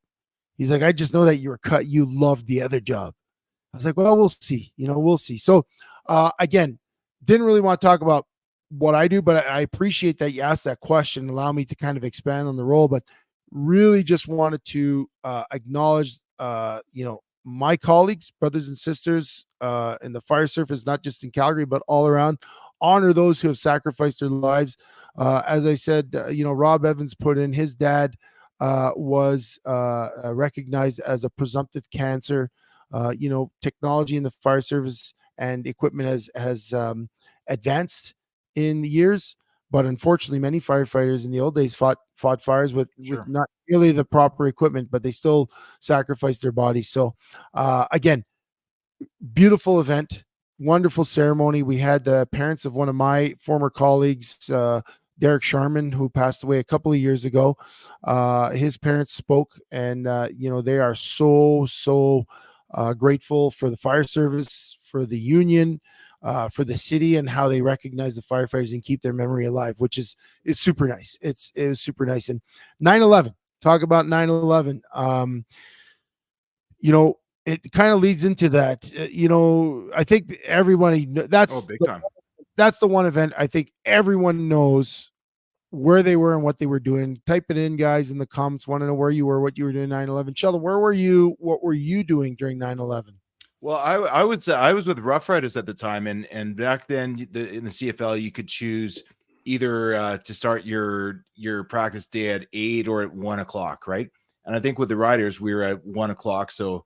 He's like, I just know that you loved the other job. I was like, well, we'll see, we'll see. So again, didn't really want to talk about what I do, but I appreciate that you asked that question, allow me to kind of expand on the role, but really just wanted to acknowledge, my colleagues, brothers and sisters in the fire service, not just in Calgary, but all around. Honor those who have sacrificed their lives. As I said, Rob Evans put in, his dad was recognized as a presumptive cancer. Technology in the fire service and equipment has advanced in the years, but unfortunately many firefighters in the old days fought fires with not really the proper equipment, but they still sacrificed their bodies. So again, beautiful event, wonderful ceremony. We had the parents of one of my former colleagues, Derek Sharman, who passed away a couple of years ago. His parents spoke, and they are so grateful for the fire service, for the union, for the city, and how they recognize the firefighters and keep their memory alive, which is super nice. It was super nice. And 9/11, talk about 9/11. It kind of leads into that. I think everybody that's big time. That's the one event I think everyone knows where they were and what they were doing. Type it in, guys, in the comments. Want to know where you were, what you were doing 9/11. Sheldon, where were you? What were you doing during 9/11? Well, I would say I was with Rough Riders at the time, and back then in the CFL you could choose either to start your practice day at 8 or at 1 o'clock, right? And I think with the Riders we were at 1 o'clock. So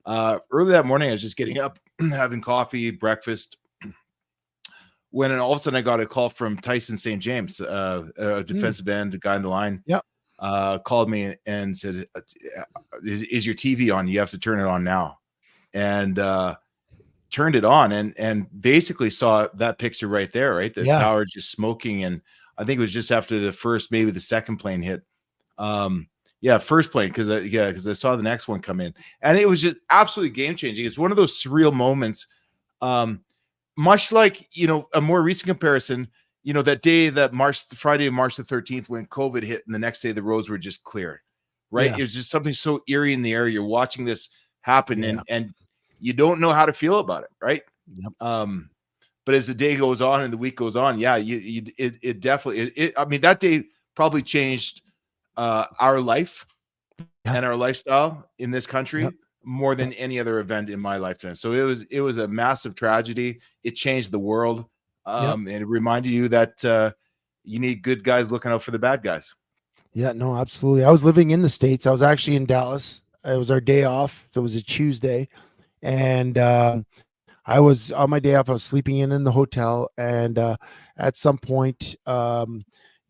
early that morning I was just getting up, having coffee, breakfast, when all of a sudden I got a call from Tyson St. James, a defensive end, the guy in the line. Yep. Called me and said, is your TV on? You have to turn it on now. And turned it on and basically saw that picture right there, right? The tower just smoking. And I think it was just after the first, maybe the second plane hit. First plane, because I saw the next one come in. And it was just absolutely game-changing. It's one of those surreal moments. Much like, a more recent comparison, that day Friday, March the 13th, when COVID hit and the next day the roads were just clear, right? It was just something so eerie in the air. You're watching this happen and you don't know how to feel about it, right? Yep. But as the day goes on and the week goes on, it definitely, I mean, that day probably changed our life and our lifestyle in this country more than any other event in my lifetime. So it was a massive tragedy. It changed the world. And it reminded you that you need good guys looking out for the bad guys. Yeah, no, absolutely. I was living in the States. I was actually in Dallas. It was our day off. So it was a Tuesday. And I was on my day off. I was sleeping in the hotel. And at some point,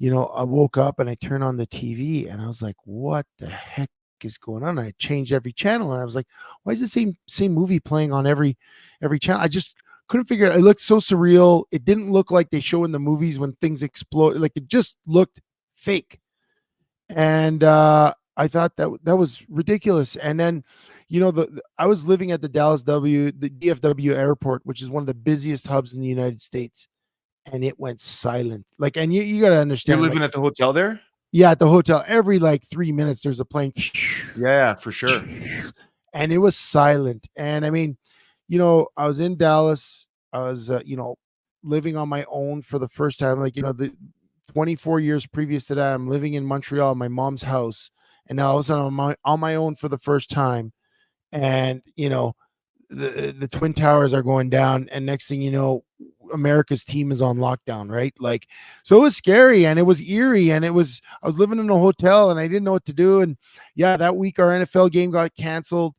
I woke up and I turned on the TV and I was like, what the heck is going on? And I changed every channel and I was like, why is the same movie playing on every channel? I just couldn't figure it. It looked so surreal. It didn't look like they show in the movies when things explode. Like it just looked fake. And I thought that was ridiculous. And then, I was living at the DFW airport, which is one of the busiest hubs in the United States, and it went silent. Like, and you got to You're understand, living like, at the hotel there? yeah, at the hotel, every like 3 minutes there's a plane, Yeah, for sure. and it was silent. And I mean, I was in Dallas. I was, living on my own for the first time. Like, the 24 years previous to that, I'm living in Montreal, my mom's house, and now all of a sudden I'm on my own for the first time. And the Twin Towers are going down, and next thing you know, America's team is on lockdown, right? Like, so it was scary and it was eerie, and I was living in a hotel and I didn't know what to do. And yeah, that week our NFL game got canceled.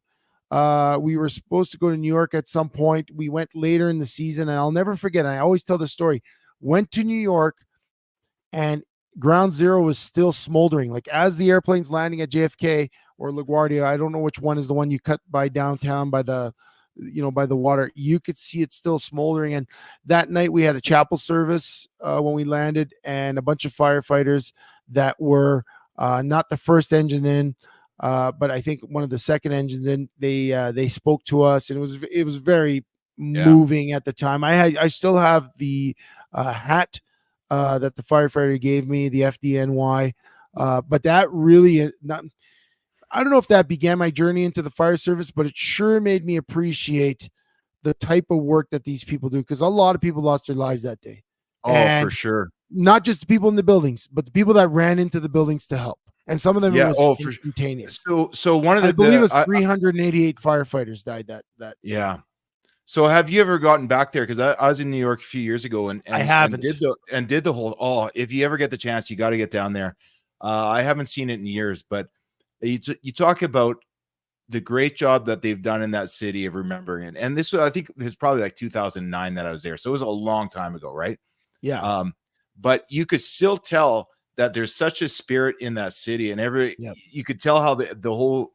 We were supposed to go to New York at some point. We went later in the season, and I'll never forget, and I always tell the story, went to New York, and ground zero was still smoldering. Like as the airplane's landing at JFK or LaGuardia, I don't know which one is the one you cut by downtown by the water, you could see it still smoldering. And that night we had a chapel service when we landed, and a bunch of firefighters that were not the first engine in, but I think one of the second engines in. They spoke to us, and it was very moving at the time. I still have the hat that the firefighter gave me, the FDNY. But that really I don't know if that began my journey into the fire service, but it sure made me appreciate the type of work that these people do, because a lot of people lost their lives that day. Oh, for sure. Not just the people in the buildings, but the people that ran into the buildings to help. And some of them Yeah. it was instantaneous. So one of the, I believe it was 388 firefighters died that. Yeah. So have you ever gotten back there? Because I was in New York a few years ago, and I haven't. did the whole. Oh, if you ever get the chance, you got to get down there. I haven't seen it in years, but you talk about the great job that they've done in that city of remembering it. And this was, I think, it was probably like 2009 that I was there, so it was a long time ago, right? Yeah. But you could still tell that there's such a spirit in that city, and you could tell how the whole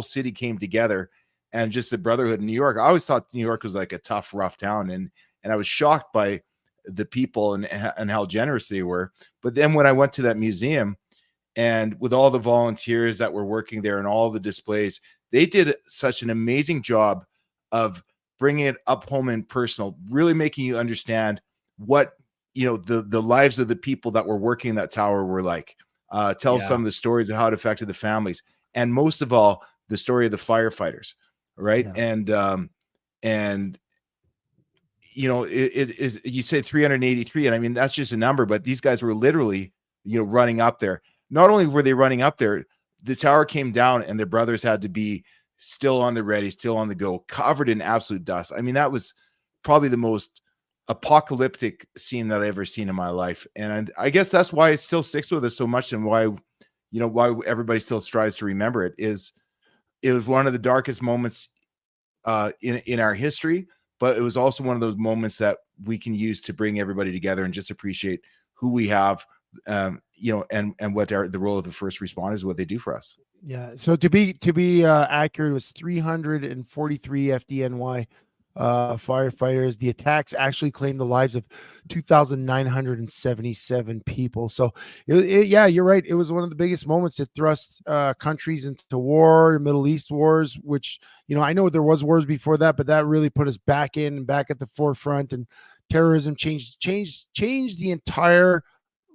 city came together. And just the brotherhood in New York. I always thought New York was like a tough, rough town, and I was shocked by the people and how generous they were. But then when I went to that museum, and with all the volunteers that were working there and all the displays, they did such an amazing job of bringing it up home and personal, really making you understand what the lives of the people that were working in that tower were like. Tell some of the stories of how it affected the families, and most of all, the story of the firefighters. Right. Yeah. And it is, you said 383, and I mean, that's just a number, but these guys were literally, running up there. Not only were they running up there, the tower came down and their brothers had to be still on the ready, still on the go, covered in absolute dust. I mean, that was probably the most apocalyptic scene that I've ever seen in my life. And I guess that's why it still sticks with us so much, and why everybody still strives to remember it. It was one of the darkest moments in our history, but it was also one of those moments that we can use to bring everybody together and just appreciate who we have, and what the role of the first responders, what they do for us. Yeah. So to be accurate, it was 343 FDNY firefighters. The attacks actually claimed the lives of 2,977 people. So yeah, you're right. It was one of the biggest moments. It thrust countries into war, Middle East wars, which, I know there was wars before that, but that really put us back at the forefront, and terrorism changed the entire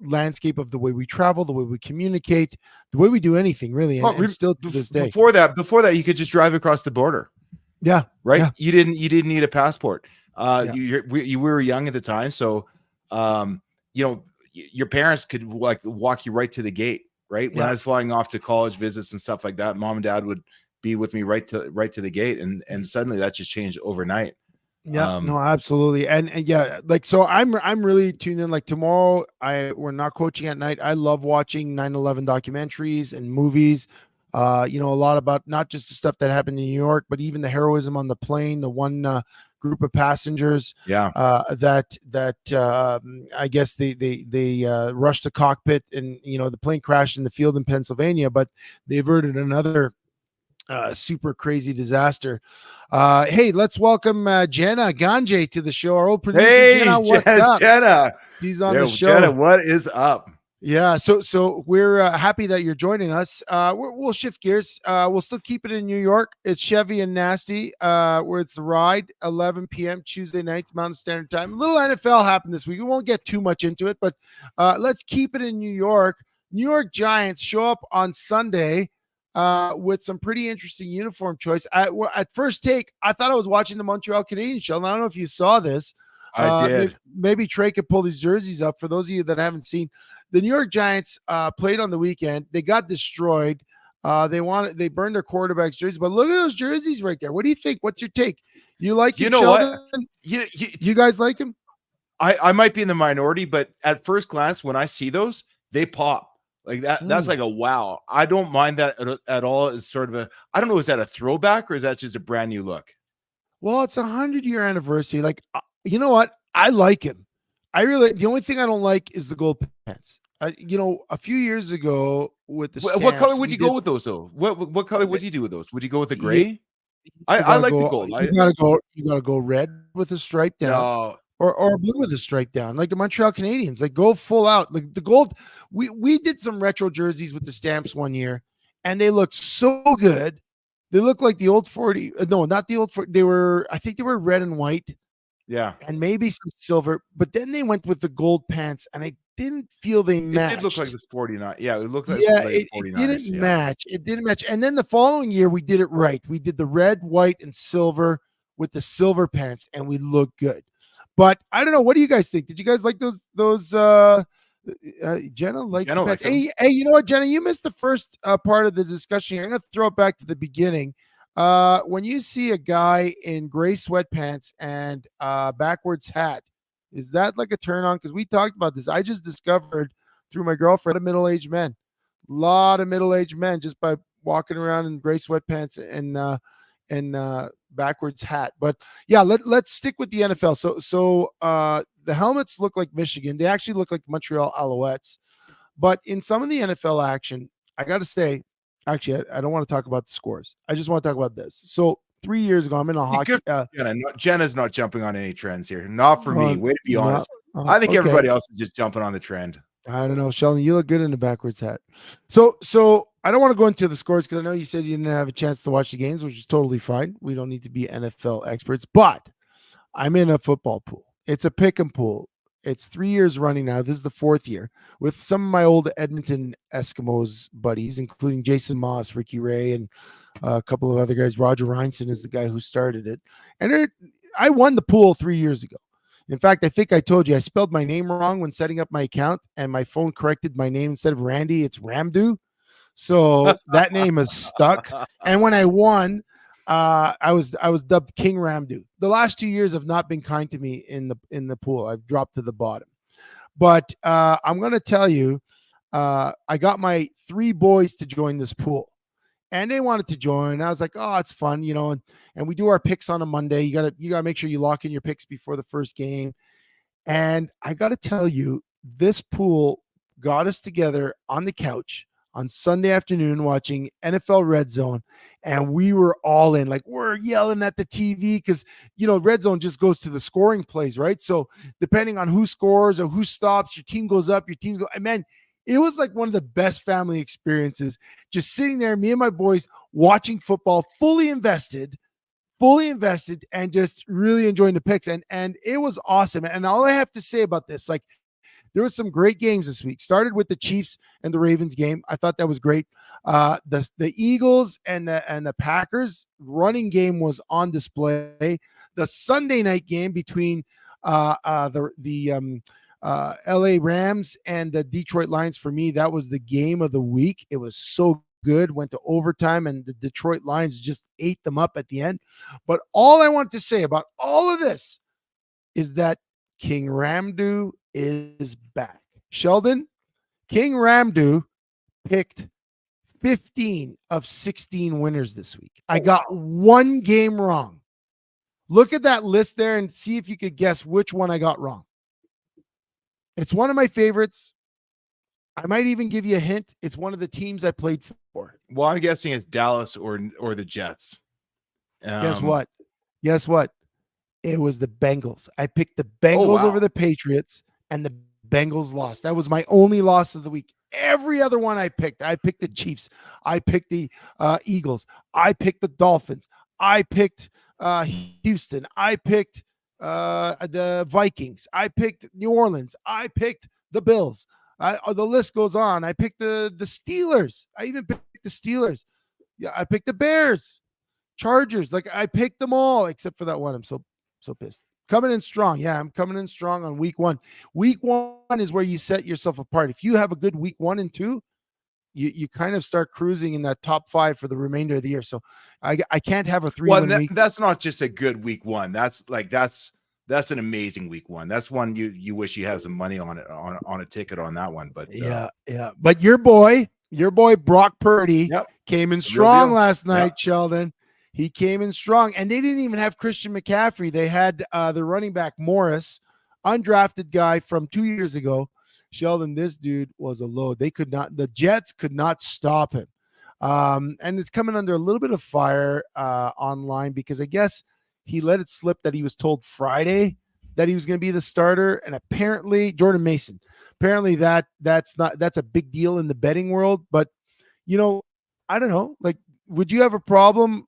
landscape of the way we travel, the way we communicate, the way we do anything, really. And still to this day. Before that, you could just drive across the border. Yeah. Right. Yeah. You didn't need a passport. You were young at the time. So, your parents could like walk you right to the gate. Right. When I was flying off to college visits and stuff like that, mom and dad would be with me right to the gate. And suddenly that just changed overnight. Yeah, no, absolutely. And yeah, like, so I'm really tuned in. Like tomorrow, we're not coaching at night. I love watching 9/11 documentaries and movies. A lot about not just the stuff that happened in New York, but even the heroism on the plane. The one group of passengers. Yeah. I guess they rushed the cockpit, and the plane crashed in the field in Pennsylvania, but they averted another super crazy disaster. Hey, let's welcome Jenna Ganjay to the show. Our old producer. Hey, Jenna, what's up? Jenna. She's on the show. Jenna, what is up? Yeah, so we're happy that you're joining us. We'll shift gears. We'll still keep it in New York. It's Chevy and Nasty, where it's the ride, 11 p.m. Tuesday nights, Mountain Standard Time. A little NFL happened this week. We won't get too much into it, but let's keep it in New York. New York Giants show up on Sunday with some pretty interesting uniform choice. At first take, I thought I was watching the Montreal Canadiens show. And I don't know if you saw this. I did. Maybe Trey could pull these jerseys up for those of you that haven't seen. The New York Giants played on the weekend. They got destroyed. They burned their quarterback's jerseys. But look at those jerseys right there. What do you think? What's your take? You like him, Sheldon? What? You guys like him? I might be in the minority, but at first glance, when I see those, they pop. Like that. That's like a wow. I don't mind that at all. It's sort of I don't know, is that a throwback or is that just a brand new look? Well, it's 100-year anniversary. Like, you know what? I like him. The only thing I don't like is the gold pants. A few years ago with the stamps, what color would you go with those though? What color would you do with those? Would you go with the gray? I like the gold. You gotta go red with a stripe down. No. Or blue with a stripe down, like the Montreal Canadiens. Like, go full out. Like the gold. We did some retro jerseys with the stamps one year, and they looked so good. They looked like the old 40. No, not the old 40. I think they were red and white. Yeah. And maybe some silver. But then they went with the gold pants, and I didn't feel they matched. It did look like the 49. Yeah, it looked like it didn't match. It didn't match. And then the following year, we did it right. We did the red, white, and silver with the silver pants, and we looked good. But I don't know. What do you guys think? Did you guys like those? Jenna likes the pants. Hey, you know what, Jenna? You missed the first part of the discussion here. I'm going to throw it back to the beginning. When you see a guy in gray sweatpants and backwards hat, is that like a turn on? Because we talked about this. I just discovered through my girlfriend a lot of middle-aged men just by walking around in gray sweatpants and backwards hat. But yeah, let's stick with the NFL. So the helmets look like Michigan. They actually look like Montreal Alouettes. But in some of the NFL action, I got to say, actually, I don't want to talk about the scores. I just want to talk about this. So 3 years ago, I'm in a hockey. Jenna's not jumping on any trends here. Not for me. Way to be honest. I think everybody else is just jumping on the trend. I don't know, Sheldon. You look good in the backwards hat. So I don't want to go into the scores because I know you said you didn't have a chance to watch the games, which is totally fine. We don't need to be NFL experts, but I'm in a football pool. It's a pick 'em pool. It's 3 years running now. This is the fourth year with some of my old Edmonton Eskimos buddies, including Jason Moss, Ricky Ray, and a couple of other guys. Roger Reinson is the guy who started it. And I won the pool 3 years ago. In fact, I think I told you I spelled my name wrong when setting up my account, and my phone corrected my name. Instead of Randy, it's Ramdu. So that name is stuck. And when I won, I was dubbed King Ramdu. The last 2 years have not been kind to me in the pool. I've dropped to the bottom. But I'm going to tell you, I got my 3 boys to join this pool. And they wanted to join. I was like, oh, it's fun, and we do our picks on a Monday. You gotta make sure you lock in your picks before the first game. And I gotta tell you, this pool got us together on the couch on Sunday afternoon watching NFL Red Zone, and we were all in. Like, we're yelling at the TV because Red Zone just goes to the scoring plays, right? So depending on who scores or who stops, your team goes up, your team goes. And man, it was like one of the best family experiences, just sitting there, me and my boys watching football, fully invested, and just really enjoying the picks. And it was awesome. And all I have to say about this, like, there was some great games this week. Started with the Chiefs and the Ravens game. I thought that was great. The Eagles and the Packers running game was on display. The Sunday night game between LA Rams and the Detroit Lions, for me, that was the game of the week. It was so good. Went to overtime, and the Detroit Lions just ate them up at the end. But all I want to say about all of this is that King Ramdu is back. Sheldon, King Ramdu picked 15 of 16 winners this week. I got one game wrong. Look at that list there and see if you could guess which one I got wrong. It's one of my favorites. I might even give you a hint. It's one of the teams I played for. Well, I'm guessing it's Dallas or the Jets. Guess what? Guess what? It was the Bengals. I picked the Bengals over the Patriots, and the Bengals lost. That was my only loss of the week. Every other one I picked the Chiefs. I picked the Eagles. I picked the Dolphins. I picked Houston. I picked the Vikings. I picked New Orleans. I picked the Bills. The list goes on. I picked the Steelers. I even picked the Steelers. Yeah, I picked the Bears, Chargers. Like I picked them all except for that one. I'm so pissed. Coming in strong. Yeah, I'm coming in strong on week 1. Week 1 is where you set yourself apart. If you have a good week 1 and 2, you kind of start cruising in that top 5 for the remainder of the year. So I can't have a 3-1 week. That's not just a good week 1. That's an amazing week 1. That's one you wish you had some money on it on a ticket on that one. But yeah. But your boy Brock Purdy came in strong last night, Sheldon. He came in strong, and they didn't even have Christian McCaffrey. They had the running back Morris, undrafted guy from 2 years ago. Sheldon, this dude was a load. The Jets could not stop him. And it's coming under a little bit of fire online because I guess he let it slip that he was told Friday that he was going to be the starter. And apparently Jordan Mason, that's a big deal in the betting world. But, I don't know, like, would you have a problem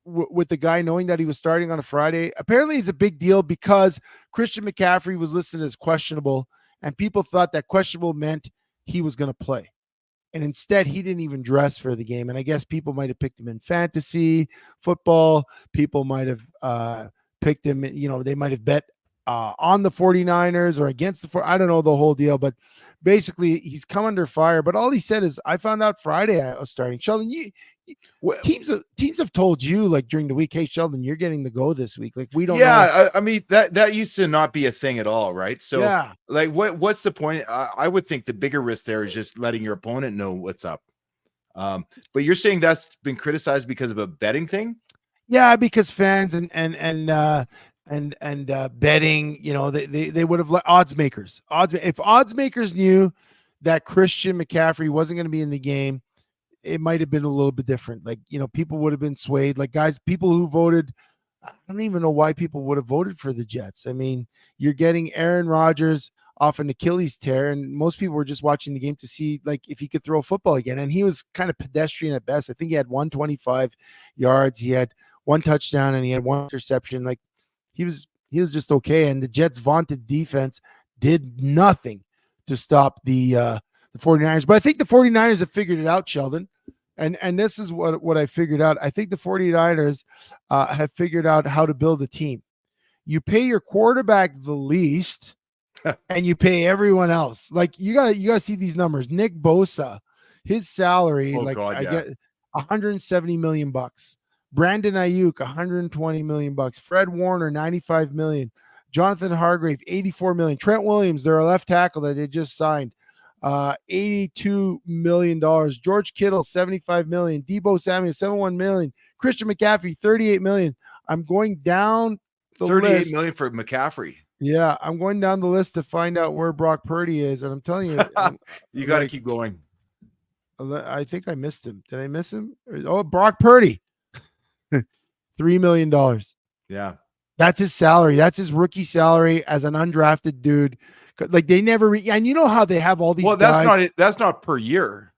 with the guy knowing that he was starting on a Friday? Apparently it's a big deal because Christian McCaffrey was listed as questionable, and people thought that questionable meant he was going to play. And instead, he didn't even dress for the game. And I guess people might have picked him in fantasy football. People might have picked him, they might have bet on the 49ers or against I don't know the whole deal, but basically he's come under fire. But all he said is, I found out Friday I was starting. Sheldon, teams have told you like during the week, hey Sheldon, you're getting the go this week. Like we don't know. I mean that used to not be a thing at all, right? So like what's the point? I would think the bigger risk there is just letting your opponent know what's up. But you're saying that's been criticized because of a betting thing? Yeah, because fans and betting, they would have let odds makers. If odds makers knew that Christian McCaffrey wasn't going to be in the game, it might have been a little bit different. Like, people would have been swayed. Like people who voted, I don't even know why people would have voted for the Jets. I mean, you're getting Aaron Rodgers off an Achilles tear, and most people were just watching the game to see like if he could throw a football again. And he was kind of pedestrian at best. I think he had 125 yards. He had 1 touchdown and he had 1 interception. Like he was just okay. And the Jets' vaunted defense did nothing to stop the 49ers. But I think the 49ers have figured it out, Sheldon. And this is what I figured out. I think the 49ers have figured out how to build a team. You pay your quarterback the least and you pay everyone else. Like you gotta see these numbers. Nick Bosa, his salary, I get $170 million. Brandon Ayuk, $120 million. Fred Warner, $95 million. Jonathan Hargrave, $84 million. Trent Williams, they're a left tackle that they just signed, $82 million. George Kittle, $75 million. Deebo Samuel, $71 million. Christian McCaffrey, $38 million. I'm going down the list. $38 million for McCaffrey. Yeah, I'm going down the list to find out where Brock Purdy is, and I'm telling you, you got to keep going. I think I missed him. Did I miss him? Oh, Brock Purdy, $3 million. Yeah, that's his salary. That's his rookie salary as an undrafted dude. Like they never, and you know how they have all these. Well, guys. That's not per year.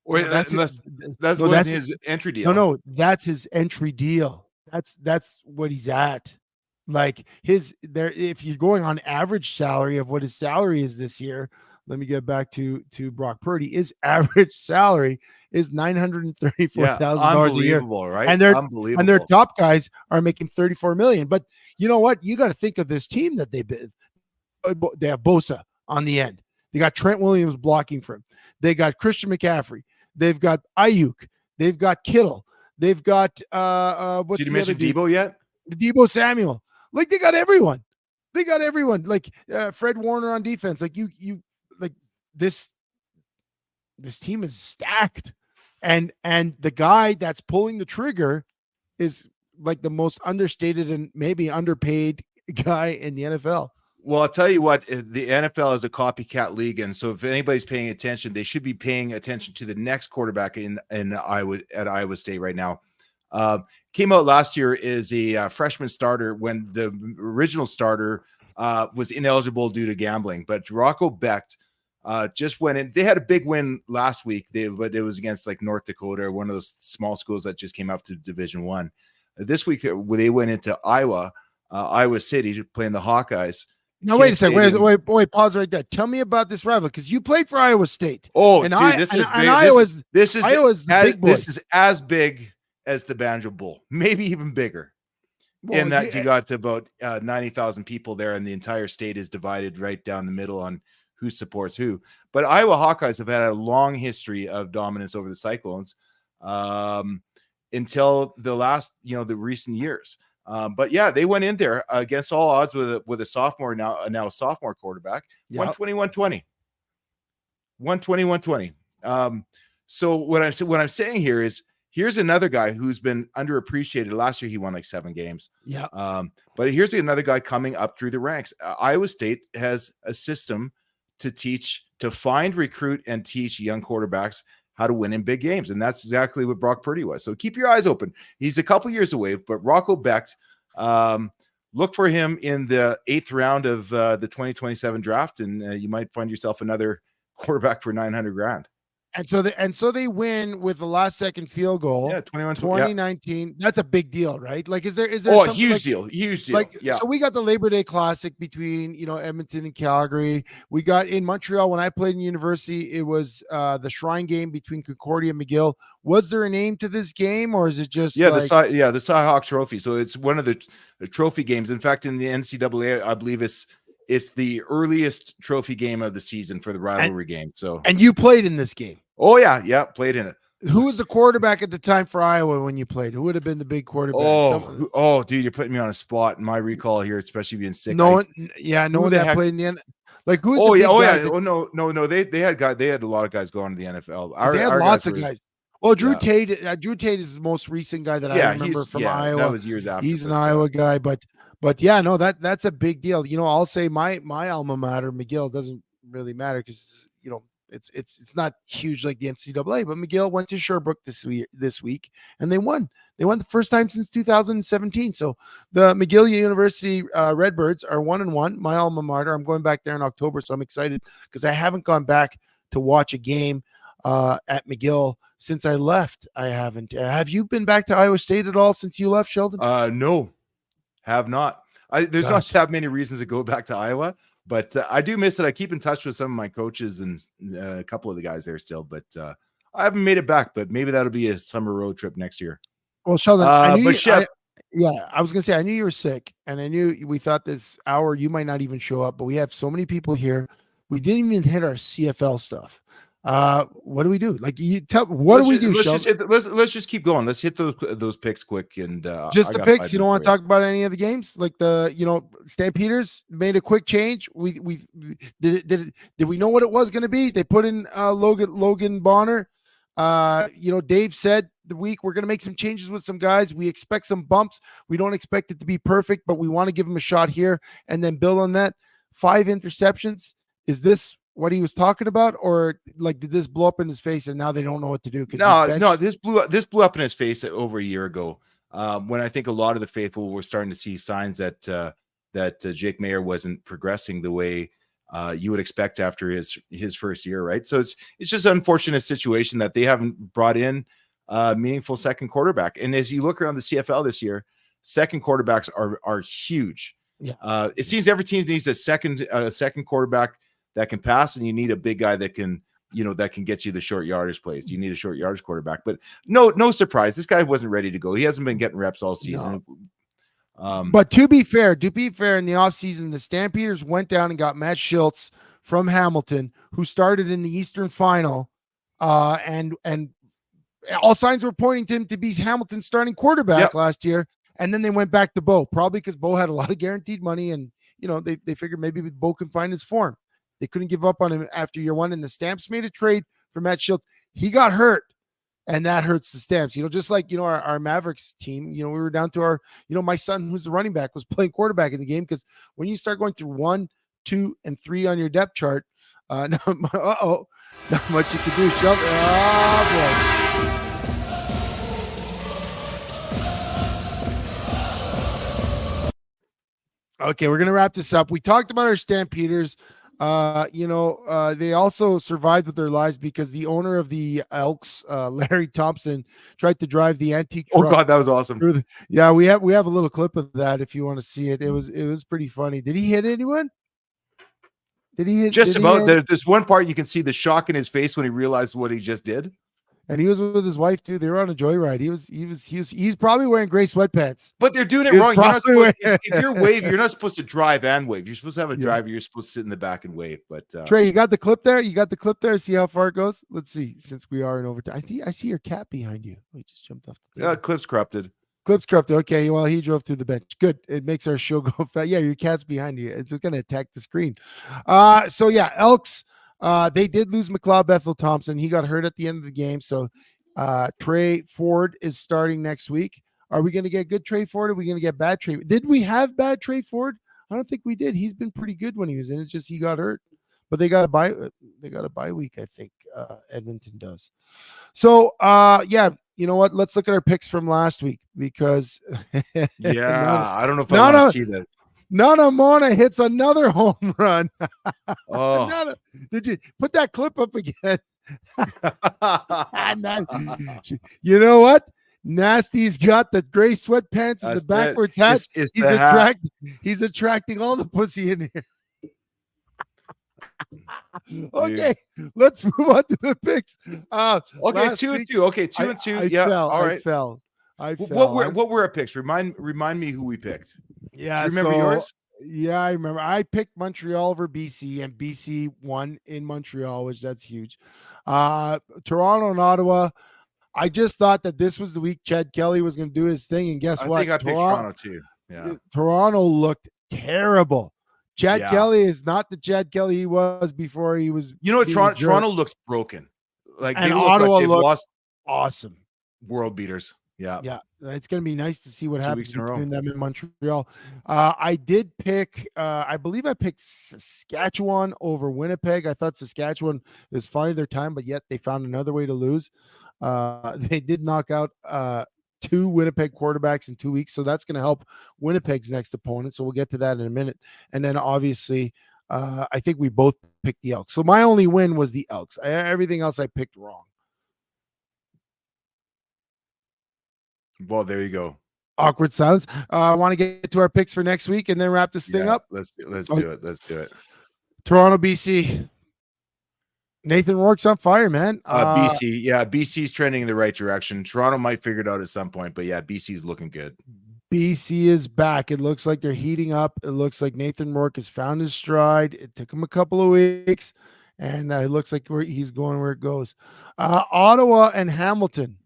Or that's his entry deal. No, that's his entry deal. That's what he's at. Like if you're going on average salary of what his salary is this year, let me get back to Brock Purdy. His average salary is $934,000 a year, right? And their top guys are making $34 million. But you know what? You got to think of this team that they have Bosa on the end. They got Trent Williams blocking for him. They got Christian McCaffrey. They've got Ayuk. They've got Kittle. They've got what's Did you the mention other dude? Deebo yet? Deebo Samuel. Like they got everyone. Like Fred Warner on defense. Like you like this team is stacked. And the guy that's pulling the trigger is like the most understated and maybe underpaid guy in the NFL. Well, I'll tell you what, the NFL is a copycat league, and so if anybody's paying attention, they should be paying attention to the next quarterback in Iowa State right now. Came out last year as a freshman starter when the original starter was ineligible due to gambling. But Rocco Becht just went in. They had a big win last week, but it was against like North Dakota, one of those small schools that just came up to Division I. This week, they went into Iowa City playing the Hawkeyes. Now, wait a second. Wait, pause right there. Tell me about this rival, because you played for Iowa State. Oh, and dude, this is big. Iowa's This big is as big as the Banjo Bowl, maybe even bigger. Well, in that you got to about 90,000 people there, and the entire state is divided right down the middle on who supports who. But Iowa Hawkeyes have had a long history of dominance over the Cyclones until the last, the recent years. But yeah, they went in there against all odds with a sophomore, now a sophomore quarterback. Yep. 120. So what I'm saying here is, here's another guy who's been underappreciated. Last year he won like 7 games. Yeah. But here's another guy coming up through the ranks. Iowa State has a system to find, recruit, and teach young quarterbacks how to win in big games. And that's exactly what Brock Purdy was. So keep your eyes open. He's a couple years away, but Rocco Becht, look for him in the 8th round of the 2027 draft. And you might find yourself another quarterback for $900,000. And so they win with the last second field goal. Yeah, 2019. Yeah. That's a big deal, right? Like, is there a huge deal. Like, yeah. So we got the Labor Day Classic between Edmonton and Calgary. We got in Montreal when I played in university. It was the Shrine game between Concordia and McGill. Was there a name to this game, or is it just the Cyhawk Trophy? So it's one of the trophy games. In fact, in the NCAA, I believe it's the earliest trophy game of the season for the rivalry game. So, and you played in this game. Oh yeah, played in it. Who was the quarterback at the time for Iowa when you played? Who would have been the big quarterback? Dude, you're putting me on a spot in my recall here, especially being sick. No one that played in the like who's no, they had a lot of guys going to the NFL. They had lots of guys. Well, Drew Tate is the most recent guy that I remember from Iowa. That was years after. He's an Iowa guy, but yeah, no, that's a big deal. I'll say my alma mater, McGill, doesn't really matter because it's not huge like the NCAA, but McGill went to Sherbrooke this week and they won. They won the first time since 2017. So the McGill University Redbirds are 1-1. My alma mater. I'm going back there in October, so I'm excited because I haven't gone back to watch a game at McGill since I left. I haven't. Have you been back to Iowa State at all since you left, Sheldon? No, have not. There's not that many reasons to go back to Iowa. But I do miss it. I keep in touch with some of my coaches and a couple of the guys there still, but I haven't made it back. But maybe that'll be a summer road trip next year. Well, Sheldon, I was going to say, I knew you were sick, and I knew we thought this hour you might not even show up, but we have so many people here. We didn't even hit our CFL stuff. What do we do? Like, what do we do? Let's just keep going. Let's hit those picks quick and just the picks. You don't want to talk about any of the games, like the Stampeders made a quick change. We did we know what it was going to be? They put in Logan Bonner. Dave said the week we're going to make some changes with some guys. We expect some bumps. We don't expect it to be perfect, but we want to give him a shot here and then build on that. 5 interceptions. Is this what he was talking about, or like did this blow up in his face and now they don't know what to do? No, this blew up in his face over a year ago, when I think a lot of the faithful were starting to see signs that Jake Mayer wasn't progressing the way you would expect after his first year, right? So it's just an unfortunate situation that they haven't brought in a meaningful second quarterback. And as you look around the CFL this year, second quarterbacks are huge. Yeah, it seems every team needs a second quarterback that can pass, and you need a big guy that can get you the short yardage plays. You need a short yardage quarterback, but no surprise. This guy wasn't ready to go. He hasn't been getting reps all season. No. But to be fair, in the offseason, the Stampeders went down and got Matt Schultz from Hamilton, who started in the Eastern Final. And all signs were pointing to him to be Hamilton's starting quarterback last year. And then they went back to Bo, probably because Bo had a lot of guaranteed money, and they figured maybe Bo can find his form. They couldn't give up on him after year one, and the Stamps made a trade for Matt Schultz. He got hurt and that hurts the Stamps. Just like our Mavericks team. We were down to our my son, who's the running back, was playing quarterback in the game, because when you start going through 1, 2, and 3 on your depth chart, not much you can do. Shove. Oh boy. Okay, we're gonna wrap this up. We talked about our Stampeders. They also survived with their lives because the owner of the Elks, Larry Thompson, tried to drive the antique truck. Oh God, that was awesome. Yeah, we have a little clip of that if you want to see it. It was pretty funny. Did he hit anyone? Did he hit? Just about. There's this one part you can see the shock in his face when he realized what he just did. And he was with his wife too. They were on a joyride. He's probably wearing gray sweatpants. But they're doing it wrong. If you're wave, you're not supposed to drive and wave. You're supposed to have a driver. You're supposed to sit in the back and wave. But Trey, you got the clip there? See how far it goes? Let's see. Since we are in overtime, I see your cat behind you. We just jumped off. Clip's corrupted. Okay, well, he drove through the bench. Good. It makes our show go fast. Yeah, your cat's behind you. It's going to attack the screen. So yeah, Elks. They did lose McLeod Bethel Thompson. He got hurt at the end of the game. So Trey Ford is starting next week. Are we going to get good Trey Ford? Or are we going to get bad Trey? Did we have bad Trey Ford? I don't think we did. He's been pretty good when he was in. It's just he got hurt. But they got a bye week, I think. Edmonton does. So yeah, you know what? Let's look at our picks from last week, because I don't know if I want to see this. Nana Mona hits another home run. Oh, did you put that clip up again? You know what? Nasty's got the gray sweatpants and the backwards hat. He's attracting all the pussy in here. Okay, let's move on to the picks. Okay, 2 and 2. Okay, 2 and 2. I fell. What were our picks? Remind me who we picked. Yeah, do you remember yours? Yeah, I remember. I picked Montreal over BC, and BC won in Montreal, which that's huge. Toronto and Ottawa. I just thought that this was the week Chad Kelly was going to do his thing, and guess what? I think I picked Toronto too. Yeah, Toronto looked terrible. Chad Kelly is not the Chad Kelly he was before he was. Toronto looks broken. Like, and Ottawa they've lost awesome. World beaters. Yeah. It's going to be nice to see what happens between them in Montreal. I did pick, I believe I picked Saskatchewan over Winnipeg. I thought Saskatchewan is finally their time, but yet they found another way to lose. They did knock out 2 Winnipeg quarterbacks in 2 weeks, so that's going to help Winnipeg's next opponent. So we'll get to that in a minute. And then obviously, I think we both picked the Elks. So my only win was the Elks. Everything else I picked wrong. Well, there you go. Awkward silence. I want to get to our picks for next week and then wrap this thing up. Let's do it. Toronto, BC. Nathan Rourke's on fire, man. BC. Yeah, BC's trending in the right direction. Toronto might figure it out at some point, but yeah, BC's looking good. BC is back. It looks like they're heating up. It looks like Nathan Rourke has found his stride. It took him a couple of weeks, and it looks like he's going where it goes. Ottawa and Hamilton.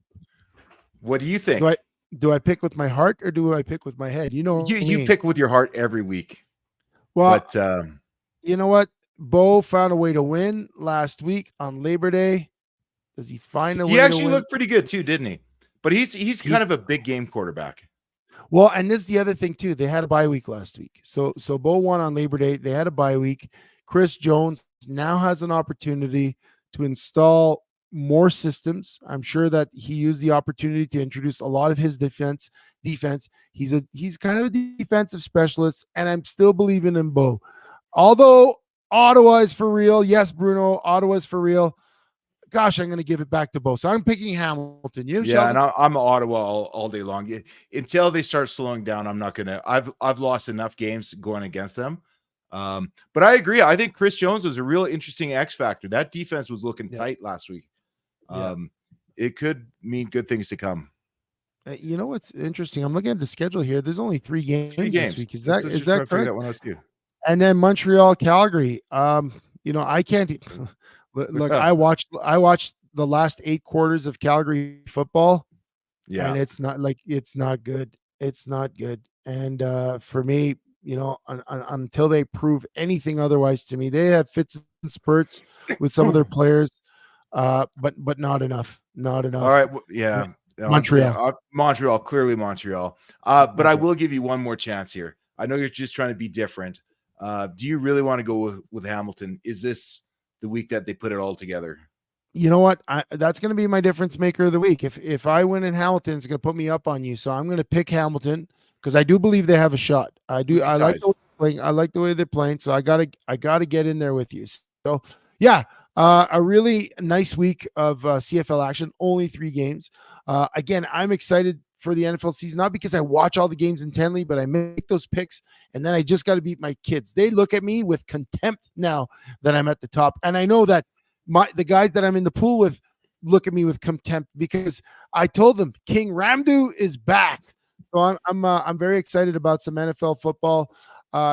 What do you think? Do I pick with my heart or do I pick with my head? You pick with your heart every week. Well, but you know what? Bo found a way to win last week on Labor Day. Does he find a way? He actually looked pretty good too, didn't he? But he's kind of a big game quarterback. Well, and this is the other thing too. They had a bye week last week. So Bo won on Labor Day. They had a bye week. Chris Jones now has an opportunity to install more systems. I'm sure that he used the opportunity to introduce a lot of his defense. He's kind of a defensive specialist, and I'm still believing in Bo. Although Ottawa is for real. Yes, Bruno, Ottawa is for real. Gosh, I'm going to give it back to Bo. So I'm picking Hamilton. You? Yeah, Sheldon? and I'm Ottawa all day long. Until they start slowing down, I'm not going to. I've lost enough games going against them. But I agree. I think Chris Jones was a real interesting X factor. That defense was looking tight last week. It could mean good things to come. You know what's interesting? I'm looking at the schedule here. There's only 3 games this week. Is that correct? And then Montreal, Calgary. I can't look. I watched the last 8 quarters of Calgary football. Yeah, and it's not good. It's not good. And for me, until they prove anything otherwise to me, they have fits and spurts with some of their players. But not enough. Not enough. All right. Yeah. Montreal, clearly Montreal. But I will give you one more chance here. I know you're just trying to be different. Do you really want to go with Hamilton? Is this the week that they put it all together? You know what? That's going to be my difference maker of the week. If I win in Hamilton, it's going to put me up on you. So I'm going to pick Hamilton because I do believe they have a shot. I do. I like the way they're playing. I like the way they're playing. So I gotta get in there with you. So yeah, a really nice week of CFL action. Only 3 games. Again, I'm excited for the NFL season, not because I watch all the games intently, but I make those picks, and then I just got to beat my kids. They look at me with contempt now that I'm at the top, and I know that the guys that I'm in the pool with look at me with contempt because I told them King Ramdu is back. So I'm very excited about some NFL football.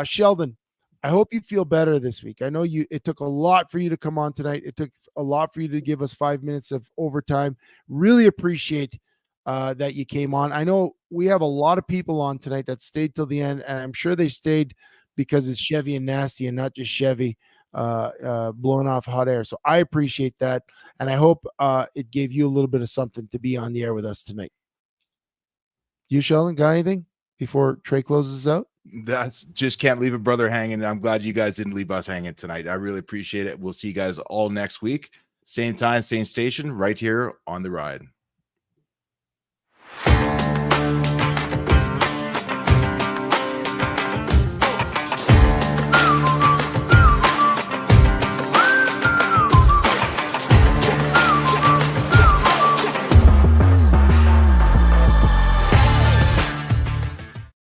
Sheldon, I hope you feel better this week. I know it took a lot for you to come on tonight. It took a lot for you to give us 5 minutes of overtime. Really appreciate that you came on. I know we have a lot of people on tonight that stayed till the end, and I'm sure they stayed because it's Chevy and Nasty and not just Chevy blowing off hot air. So I appreciate that, and I hope it gave you a little bit of something to be on the air with us tonight. You, Sheldon, got anything before Trey closes out? That's just can't leave a brother hanging. I'm glad you guys didn't leave us hanging tonight. I really appreciate it. We'll see you guys all next week. Same time, same station, right here on The Ride.